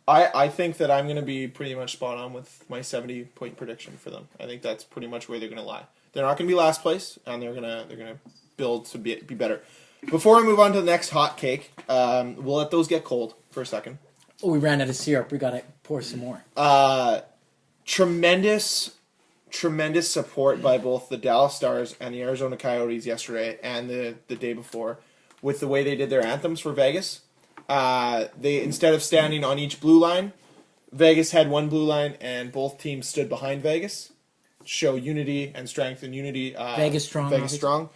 I think that I'm going to be pretty much spot on with my 70-point prediction for them. I think that's pretty much where they're going to lie. They're not going to be last place, and they're gonna build to be better. Before we move on to the next hot cake, we'll let those get cold for a second. Oh, we ran out of syrup. We got to pour some more. Tremendous support by both the Dallas Stars and the Arizona Coyotes yesterday and the day before with the way they did their anthems for Vegas. They, instead of standing on each blue line, Vegas had one blue line and both teams stood behind Vegas. Show unity and strength and unity. Vegas strong, Vegas obviously. strong.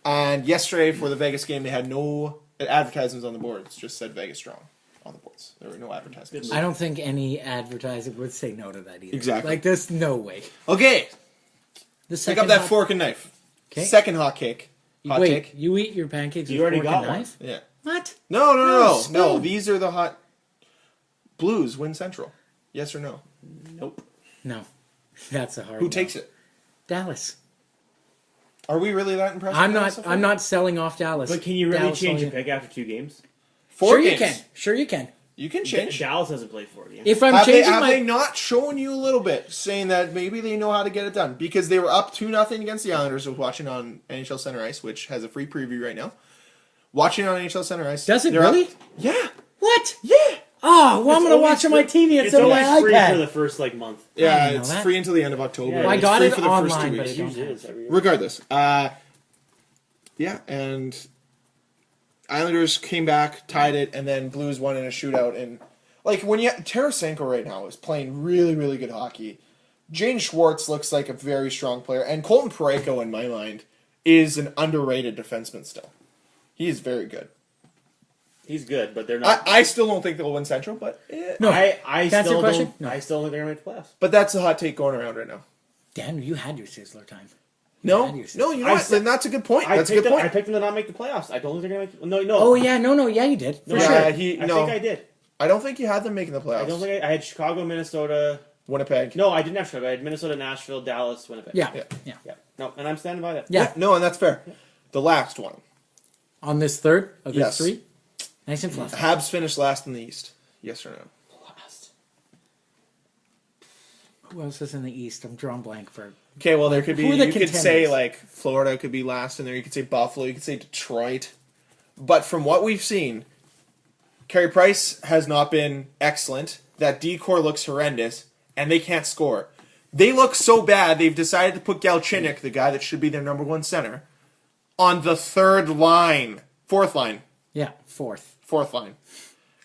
And yesterday for the Vegas game, they had no advertisements on the boards. Just said Vegas strong on the boards. There were no advertisements. I don't think any advertiser would say no to that either. Exactly. There's no way. Okay, The pick second up that hot- fork and knife. 'Kay. Second hot cake. Hot Wait, take. you eat your pancakes You with already fork got and one. knife? Yeah. What? No. spoon. These are the hot Blues win Central. Yes or no? Nope. No. That's a hard Who no. takes it? Dallas. Are we really that impressed? I'm with Dallas so not. far? I'm not selling off Dallas. But can you really Dallas change only- your pick after 2 games? 4 Sure games. you can. Sure you can. You can change. Dallas hasn't played 4 games. If I'm Have changing my they not shown you a little bit, saying that maybe they know how to get it done? Because they were up 2-0 against the Islanders. I was watching on NHL Center Ice, which has a free preview right now. Watching on NHL Center Ice. Does it they're really? up- Yeah. what? Yeah. Oh, well, I'm It's gonna only watch on my free- TV. It's It's on only my free for iPad. the first month. Yeah, didn't it's know that. free until the end of October. Yeah, and I it's got free it for the first 2 online, but weeks. I don't Usually is every year. Regardless, yeah, and Islanders came back, tied it, and then Blues won in a shootout. And like when you Tarasenko right now is playing really, really good hockey. Jane Schwartz looks like a very strong player, and Colton Parayko, in my mind, is an underrated defenseman still. He is very good. He's good, but they're not. I still don't think they'll win Central, but No. I That's your still question? don't. No. I still think they're gonna make the playoffs. but that's a hot take going around right now. Dan, you had your Sizzler time. No, Yeah, you said- no, you know I what? said- Then that's a good point. I That's a picked good them. I point. picked them to not make the playoffs. I don't think they're gonna make. No, Oh yeah, no, yeah, you did for No, sure. Yeah, I he think no. I did. I don't think you had them making the playoffs. I don't think I had Chicago, Minnesota. Winnipeg. No, I didn't have Chicago. I had Minnesota, Nashville, Dallas, Winnipeg. Yeah, Yeah. yeah. Yeah. No, and I'm standing by that. Yeah. No, and that's fair. The last one. On this third of these Yes. 3, nice and fluffy. Habs finished last in the East. Yes or no? Last. Who else is in the East? I'm drawing blank for. Okay, well there could be. Who are the You could say contenders? like Florida could be last in there. You could say Buffalo. You could say Detroit. But from what we've seen, Carey Price has not been excellent. That D-core looks horrendous, and they can't score. They look so bad. They've decided to put Galchenyuk, the guy that should be their number 1 center, on the 4th line. Yeah, fourth. Because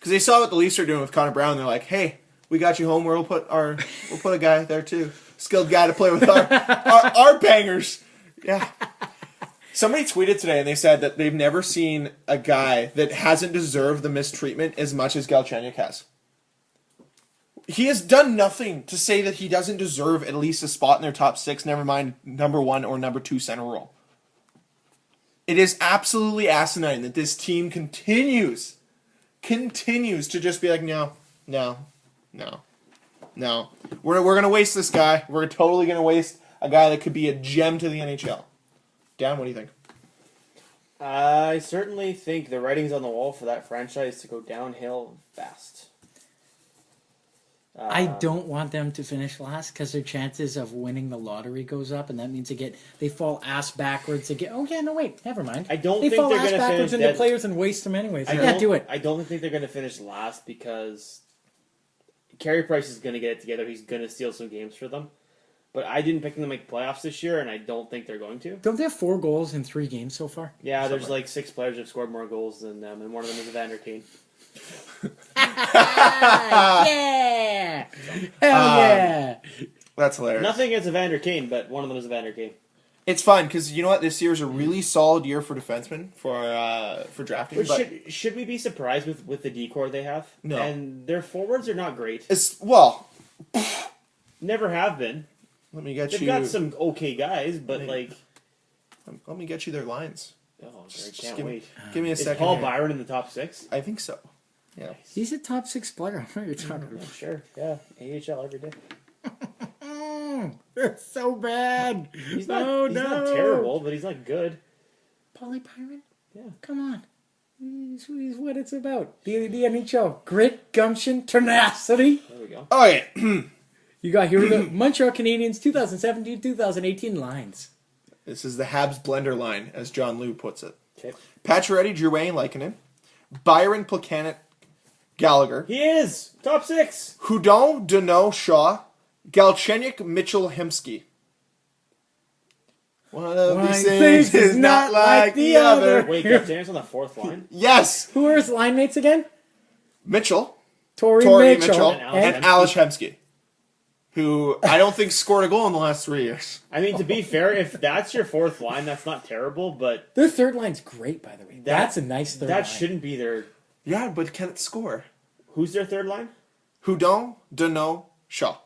they saw what the Leafs are doing with Connor Brown. They're like, hey, we got you home. We'll put a guy there too. Skilled guy to play with our bangers. Yeah. Somebody tweeted today and they said that they've never seen a guy that hasn't deserved the mistreatment as much as Galchenyuk has. He has done nothing to say that he doesn't deserve at least a spot in their top 6, never mind number 1 or number 2 center role. It is absolutely asinine that this team continues to just be like, no. We're going to waste this guy. We're totally going to waste a guy that could be a gem to the NHL. Dan, what do you think? I certainly think the writing's on the wall for that franchise to go downhill fast. I don't want them to finish last because their chances of winning the lottery goes up, and that means they fall ass backwards again. Oh yeah, no wait, never mind. I don't they think fall they're ass gonna backwards finish into dead. players and waste them anyways. I Yeah, don't- do it. I don't think they're going to finish last because Carey Price is going to get it together. He's going to steal some games for them. But I didn't pick them to make playoffs this year, and I don't think they're going to. Don't they have 4 goals in 3 games so far? Yeah, there's like 6 players that have scored more goals than them, and one of them is Evander Kane. Yeah! Hell yeah! That's hilarious. Nothing against Evander Kane, but one of them is Evander Kane. It's fun because you know what? This year is a really solid year for defensemen for drafting. But But should we be surprised with the decor they have? No. And their forwards are not great. well, Never have been. let me get They've you. got some okay guys, but Maybe. Let me get you their lines. oh, Just I can't give, wait. Give me a Is second. Paul here. Byron in the top 6? I think so. Yeah. He's a top 6 player. I know what you're talking about. Yeah, sure. Yeah, AHL every day. They're so bad. He's not. Oh, he's no. not terrible, but he's not good. Paulie Byron? Yeah. Come on. He's what it's about. The NHL. Grit, gumption, tenacity. There we go. Oh yeah. You got here the Montreal Canadiens 2017-2018 lines. This is the Habs blender line, as John Liu puts it. Okay. Pacioretty, Drouin, Lankinen, Byron, Plekanec, Gallagher, He is top 6. Houdon, Deneau, Shaw, Galchenyuk, Mitchell, Hemsky. One of these things is not like the other. Wait, Galchenyuk's on the 4th line. Yes, Who are his line mates again? Mitchell, Tory Torrey Mitchell. Mitchell, and and Alex Hemsky, who I don't think scored a goal in the last 3 years. I mean, to be fair, if that's your 4th line, that's not terrible, but Their third line's great, by the way. That's a nice third line. that shouldn't be their. Yeah, but can it score? Who's their 3rd line? Houdon, Deneau, Shaw.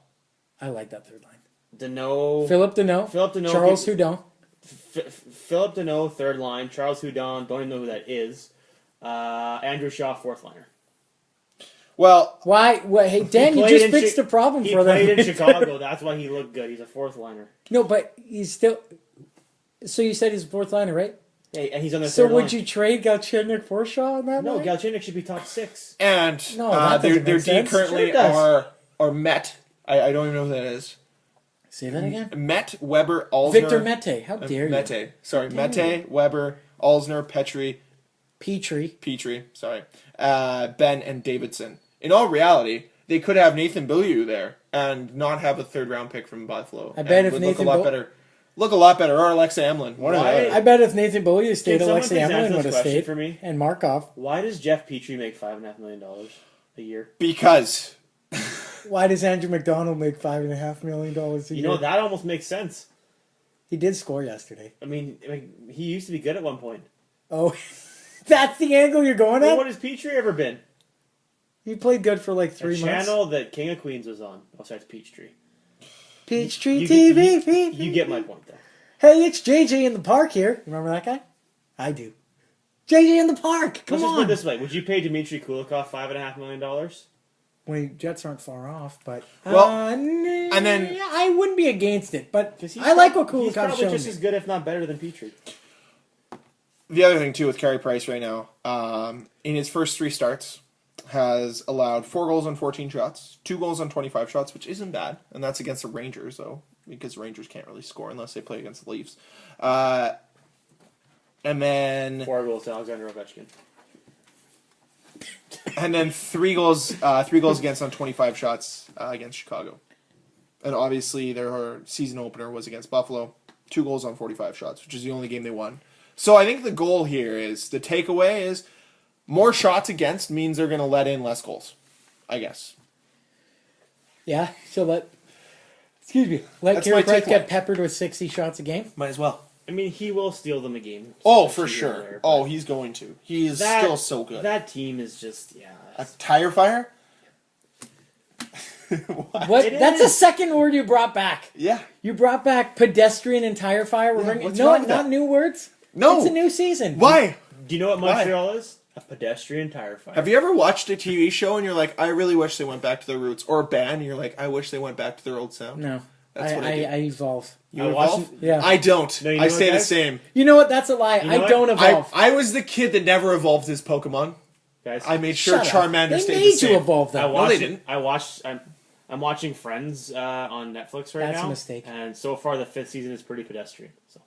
I like that third line. Deneau. Philip Deneau. Charles Houdon. Philip Deneau, 3rd line. Charles Houdon, don't even know who that is. Andrew Shaw, 4th liner. Well, Why? Well, hey, Dan, you played just in fixed the problem He for them. played in Chicago. That's why he looked good. He's a fourth liner. No, but he's still. So you said he's a fourth liner, right? Hey, and he's on the So third would line. you trade Galchenyuk for Shaw on that No, line? Galchenyuk should be top 6. and No, that their doesn't make D sense. currently Sure it does. are Met. I don't even know who that is. Say that again. Met, Weber, Alsner. Victor Mete. How dare you? Mete. Sorry, Damn Mete, Weber, Alsner, Petrie, Petrie. Sorry, Ben, and Davidson. In all reality, they could have Nathan Beaulieu there and not have a third-round pick from Buffalo. I bet and if would Nathan look a lot better, or Alexa Emlin. One or the Why- other. I bet if Nathan Beaulieu stayed, Can someone Alexei please answer Emelin this would have question stayed. for me? And Markov. Why does Jeff Petrie make $5.5 million a year? Because Why does Andrew McDonald make $5.5 million a year? You know, that almost makes sense. He did score yesterday. I mean, he used to be good at one point. Oh, that's the angle you're going Well, at? what has Petrie ever been? He played good for like The 3 months. channel that King of Queens was on. Oh, sorry, it's Peachtree. Peachtree You- TV. You get my point, though. Hey, it's JJ in the park here. Remember that guy? I do. JJ in the park. Come Let's just put it on. this way. Would you pay Dmitry Kulikov $5.5 million? Well, Jets aren't far off, but Well, and then- I wouldn't be against it. But 'Cause I like what He's Kulikov's probably shown just me. as good, if not better, than Petrie. the other thing too with Carey Price right now, in his first 3 starts, has allowed 4 goals on 14 shots, 2 goals on 25 shots, which isn't bad, and that's against the Rangers though, because Rangers can't really score unless they play against the Leafs. And then 4 goals to Alexander Ovechkin. 3 goals against on 25 shots against Chicago. And obviously their season opener was against Buffalo, 2 goals on 45 shots, which is the only game they won. So I think the goal here is, the takeaway is, more shots against means they're going to let in less goals, I guess. Yeah, so let Carey That's my Price takeaway. get peppered with 60 shots a game. Might as well. I mean, he will steal them a game. Oh, for Here and sure. there, Oh, but he's going to. He is still so good. That team is just, yeah. A tire fire? What? It That's is. the second word you brought back. Yeah. You brought back pedestrian and tire fire. We're bringing what's wrong with not that? new words. No. It's a new season. Why? Do you know what Why? Montreal is? A pedestrian tire fire. Have you ever watched a TV show and you're like, I really wish they went back to their roots? Or a band and you're like, I wish they went back to their old sound? No, That's what I do. I evolve. You I evolve? watched- Yeah. I don't. No, you I know stay what, the guys? same. You know what? That's a lie. know I what? don't evolve. I was the kid that never evolved his Pokemon. Guys, I made sure Shut up. Charmander They stayed made the same. you evolve I them. watched. they didn't. I'm watching Friends on Netflix right That's a now. mistake. And so far, the 5th season is pretty pedestrian. So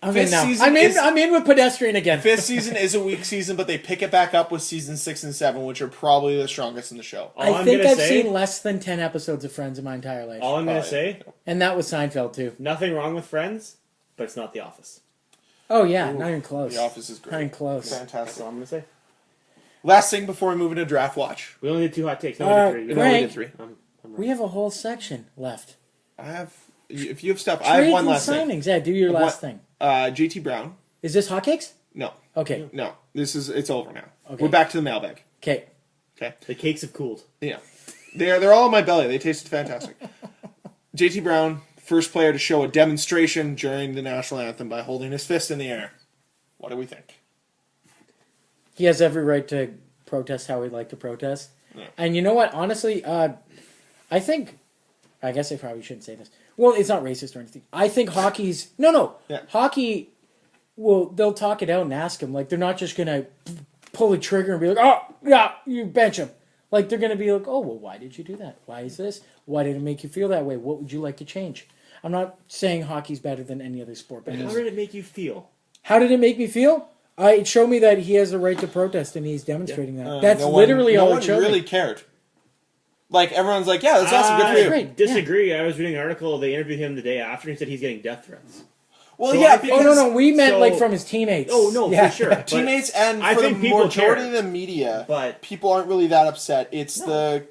I'm Fifth in now. season I'm in. is- I'm in with pedestrian again. 5th season is a weak season, but they pick it back up with season 6 and 7, which are probably the strongest in the show. all I I'm think gonna I've say, seen less than 10 episodes of Friends in my entire life, all I'm gonna Alright. say, and that was Seinfeld too. nothing wrong with Friends, but it's not The Office. Oh yeah, not even close. The Office is Not great. even close. That's Fantastic. all I'm gonna say. Last thing before we move into draft watch. We only did 2 hot takes. No, Uh, we did 3. No, we Greg. did 3. I'm We have a whole section left. I have. If you have stuff, I Trades have one and last thing. signings. Yeah, do your What- last thing. JT Brown. Is this hotcakes? No, Okay. no. It's over now. Okay. We're back to the mailbag. Okay. Okay. The cakes have cooled. Yeah, they're all in my belly. They tasted fantastic. JT Brown, first player to show a demonstration during the national anthem by holding his fist in the air. What do we think? He has every right to protest how he'd like to protest. Yeah. And you know what? Honestly, I think. I guess I probably shouldn't say this. Well, it's not racist or anything. I think hockey's no. Yeah. Hockey. Well, they'll talk it out and ask him. Like they're not just gonna pull the trigger and be like, "Oh, yeah, you bench him." Like they're gonna be like, "Oh, well, why did you do that? Why is this? Why did it make you feel that way? What would you like to change?" I'm not saying hockey's better than any other sport, but How did it make you feel? how did it make me feel? It showed me that he has a right to protest, and he's demonstrating that. That's No literally one, all no it showed one really me. cared. Like everyone's like, yeah, that's awesome. Good for you. great. Disagree. I was reading an article. They interviewed him the day after. He said he's getting death threats. Well, So yeah, I think- Oh because no, we meant So- like from his teammates. Oh no, Yeah. for sure. But teammates and I for the think people majority care. of the media, But- people aren't really that upset. It's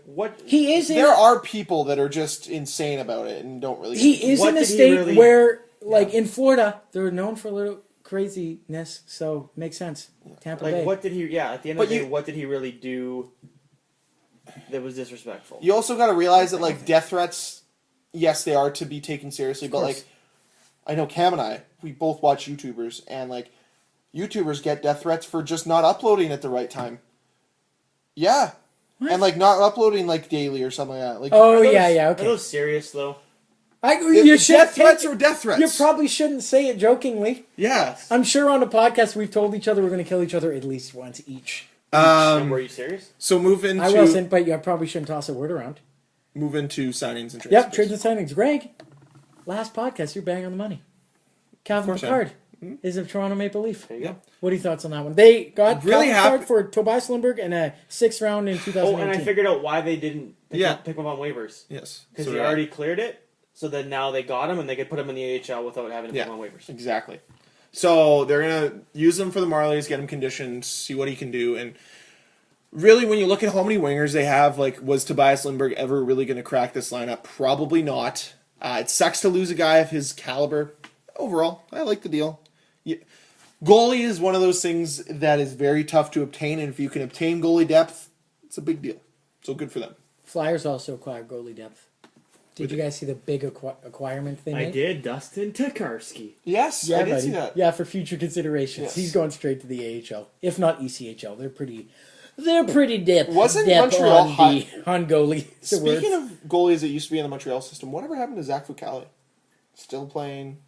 what? He is in. there are people that are just insane about it and don't really. He is What in a did he state really- where, like in Florida, they're known for a little craziness, so makes sense. Tampa Like Bay. what did he? Yeah. At the end But of the day, you- what did he really do? That was disrespectful. You also got to realize that like death threats, yes, they are to be taken seriously, but course. like I know Cam and I, we both watch YouTubers, and like YouTubers get death threats for just not uploading at the right time. Yeah, And like not uploading like daily or something like that. Like, Oh, Are those- yeah, Are okay. those serious though? You should death threats take- or death threats? You probably shouldn't say it jokingly. Yeah. I'm sure on a podcast we've told each other we're going to kill each other at least once each. And were you serious? So move into I wasn't, but you probably shouldn't toss a word around. move into signings and trades. Yep, trades and signings. Greg, last podcast, you're bang on the money. Calvin Picard is a Toronto Maple Leaf. There you go. What are your thoughts on that one? They got Really Calvin happy- Picard for Tobias Lindbergh and a 6th round in 2018. Oh, and I figured out why they didn't pick him on waivers. Yes. Because So he did I. already cleared it. So then now they got him and they could put him in the AHL without having to put him on waivers. Exactly. So they're gonna use him for the Marlies, get him conditioned, see what he can do, and really, when you look at how many wingers they have, like, was Tobias Lindbergh ever really going to crack this lineup? Probably not. It sucks to lose a guy of his caliber. Overall, I like the deal. Goalie is one of those things that is very tough to obtain, and if you can obtain goalie depth, it's a big deal. So good for them. Flyers also acquired goalie depth. Did you guys see the big acquirement thing? I did. Dustin Tokarski. Yes, Yeah, I did buddy. see that. Yeah, for future considerations. Yes. He's going straight to the AHL, if not ECHL. They're pretty depth. Wasn't depth Montreal on hot? on goalie? Speaking of goalies that used to be in the Montreal system, whatever happened to Zach Fucale? Still playing?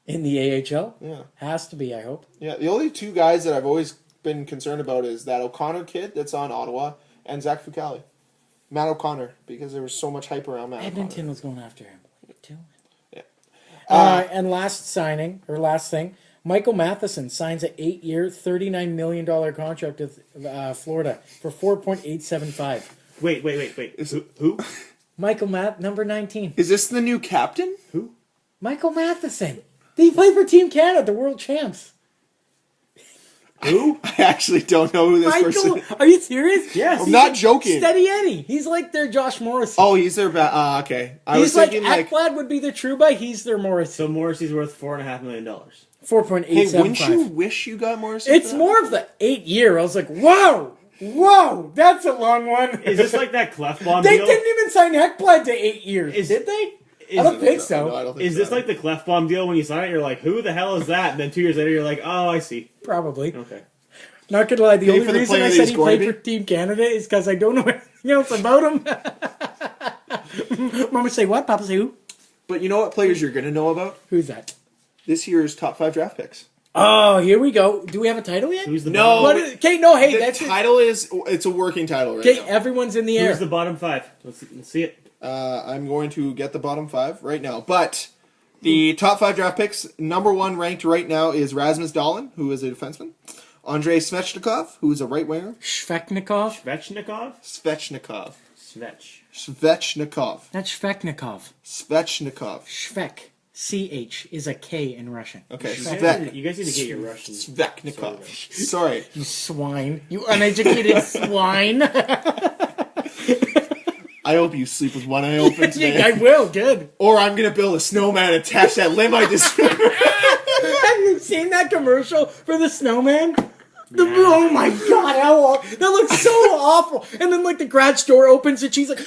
in the AHL, Yeah. has to be. I hope. Yeah, the only two guys that I've always been concerned about is that O'Connor kid that's on Ottawa and Zach Fucale. Matt O'Connor, because there was so much hype around Matt Edmonton O'Connor. was going after him. What are you doing? Yeah. And last thing, Michael Matheson signs an 8-year, $39 million contract with Florida for $4.875. Wait. Who? Michael number 19. Is this the new captain? Who? Michael Matheson. He played for Team Canada, the world champs. Who? I actually don't know who this person Michael, is. are you serious? Yes. I'm not joking. Steady Eddie. He's like their Josh Morrissey. Oh, he's their okay. I he's was like thinking like, Ekblad would be their Trouba. He's their Morrissey. So Morrissey's worth $4.5 million. 4.875. hey, wouldn't you wish you got more? It's more of the 8-year. I was like, whoa, that's a long one. Is this like that Clefbaum They deal? didn't even sign Ekblad to 8 years, did they? I don't think so. No, I don't think Is so. this like the Clefbaum deal when you sign it, you're like, who the hell is that? And then 2 years later, you're like, oh, I see. Probably. Okay. Not gonna lie, the Pay only for the reason player I that said he's he going played to for Team Canada is because I don't know anything else about him. Mama say what? Papa say who? But you know what players you're going to know about? Who's that? This year's top 5 draft picks. Oh, here we go. Do we have a title yet? Who's the No. What is, okay, no, hey, The that's it. title is, it's a working title right Okay, now. everyone's in the air. Who's the bottom 5? Let's see it. I'm going to get the bottom 5 right now. But the top 5 draft picks, number 1 ranked right now is Rasmus Dahlin, who is a defenseman. Andrei Svechnikov, who is a right winger. Svechnikov? Svechnikov? Svechnikov. Svech. That's Svechnikov. Svechnikov. Svek. CH is a K in Russian. Okay, You guys need to get your Russian. Svechnikov. Sorry. You swine. You uneducated swine. I hope you sleep with one eye open today. I will, good. Or I'm going to build a snowman and attach that limb I just... Have you seen that commercial for the snowman? Oh my god, that looks so awful. And then like the garage door opens and she's like,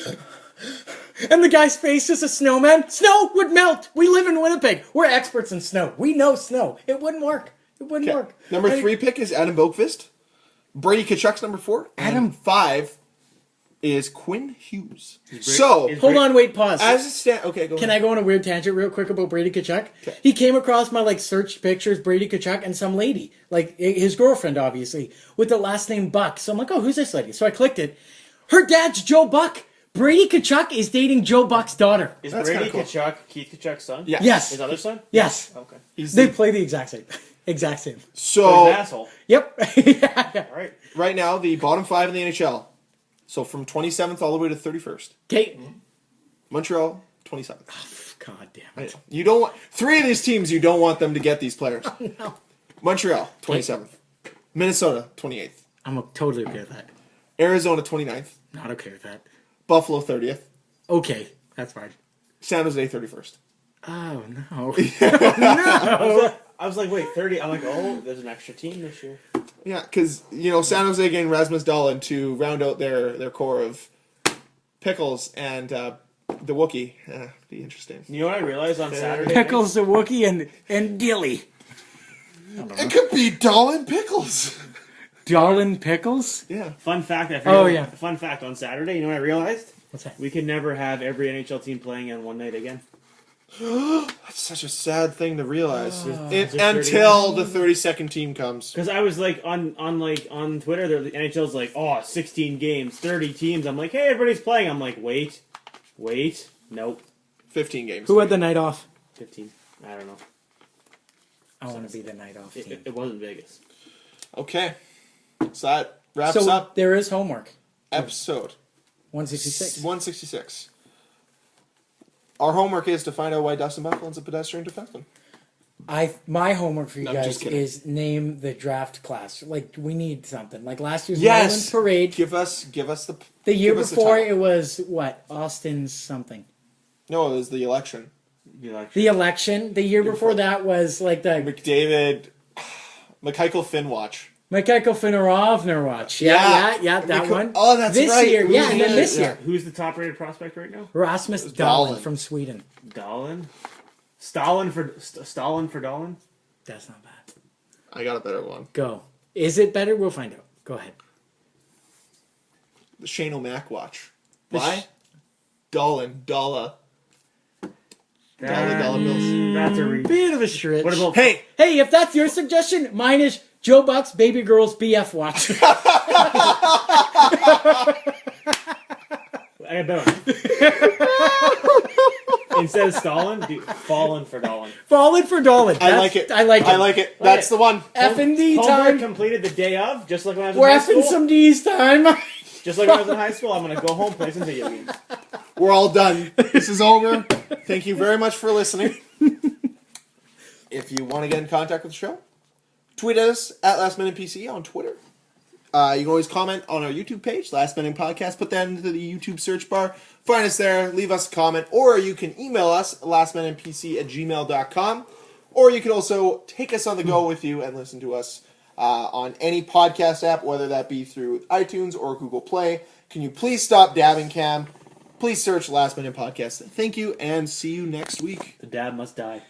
and the guy's face is a snowman. Snow would melt. We live in Winnipeg. We're experts in snow. We know snow. It wouldn't work. It wouldn't work. Number 3 pick is Adam Boqvist. Brady Tkachuk's number 4. Adam- 5 is Quinn Hughes. So, Hold on, wait, pause. as it stands... Okay, go Can ahead. I go on a weird tangent real quick about Brady Tkachuk? He came across my like search pictures, Brady Tkachuk and some lady, like his girlfriend, obviously, with the last name Buck. So I'm like, oh, who's this lady? So I clicked it. Her dad's Joe Buck. Brady Tkachuk is dating Joe Buck's daughter. Is That's Brady kinda cool. Tkachuk Keith Tkachuk's son? Yeah. Yes. His other son? Yes. Okay. They play the exact same. Exact same. So So, he's an asshole. Yep. Yeah. All right. right now, the bottom 5 in the NHL. So, from 27th all the way to 31st. Okay. Montreal, 27th. God damn it. You don't want... 3 of these teams, you don't want them to get these players. No. Montreal, 27th. Minnesota, 28th. I'm totally okay with that. Arizona, 29th. Not okay with that. Buffalo, 30th. Okay. That's fine. San Jose, 31st. Oh, no. I was like, wait, 30. I'm like, oh, there's an extra team this year. Yeah, because, San Jose gained Rasmus Dahlin to round out their core of Pickles and the Wookiee. Be interesting. You know what I realized on Saturday? Pickles the Wookiee and Dilly. It could be Dahlin Pickles. Darlin Pickles? Yeah. Fun fact. Oh, yeah. Fun fact on Saturday. You know what I realized? What's that? We could never have every NHL team playing on one night again. That's such a sad thing to realize. Is there Until the 32nd team comes. Because I was like on Twitter, the NHL's like, 16 games, 30 teams. I'm like, hey, everybody's playing. I'm like, wait, nope, 15 games. Who had the night off? 15. I don't know. I want to be the night off team. It wasn't Vegas. Okay. So that wraps So up there is homework. episode 166. 166. Our homework is to find out why Dustin Byfuglien's a pedestrian defenseman. My homework for you No, I'm guys just kidding. is name the draft class. Like, we need something. Like last year's Yes. Maryland Parade. Give us the. The year give us the before title. it was what? Austin's something. No, it was the election. The election. The year before that was like the McDavid, Michael Finwatch. Mikhail Finorovner. Yeah, that one. Oh, that's this right. year, yeah, and then Yeah. this year, Who's the top-rated prospect right now? Rasmus Dahlin. Dahlin from Sweden. Dahlin. Stalin for Dahlin. That's not bad. I got a better one. Go. Is it better? We'll find out. Go ahead. The Shane O'Mac watch. The Why? Dollar bills. That's a reach. Bit of a stretch. What about Hey, Hey, if that's your suggestion, mine is Joe Buck's Baby Girl's BF watch. I got better one. Instead of Stalin, do Fallen for Dahlin. Falling for Dahlin. I like it. I like it. That's the one. F and D Homework time. completed the day of, just like when I was in We're high effing school. some D's time. Just like when I was in high school, I'm gonna go home play some video games. We're all done. This is over. Thank you very much for listening. If you want to get in contact with the show, tweet us at Last Minute PC on Twitter. You can always comment on our YouTube page, Last Minute Podcast. Put that into the YouTube search bar. Find us there. Leave us a comment. Or you can email us, lastminutepc@gmail.com. Or you can also take us on the go with you and listen to us on any podcast app, whether that be through iTunes or Google Play. Can you please stop dabbing, Cam? Please search Last Minute Podcast. Thank you, and see you next week. The dad must die.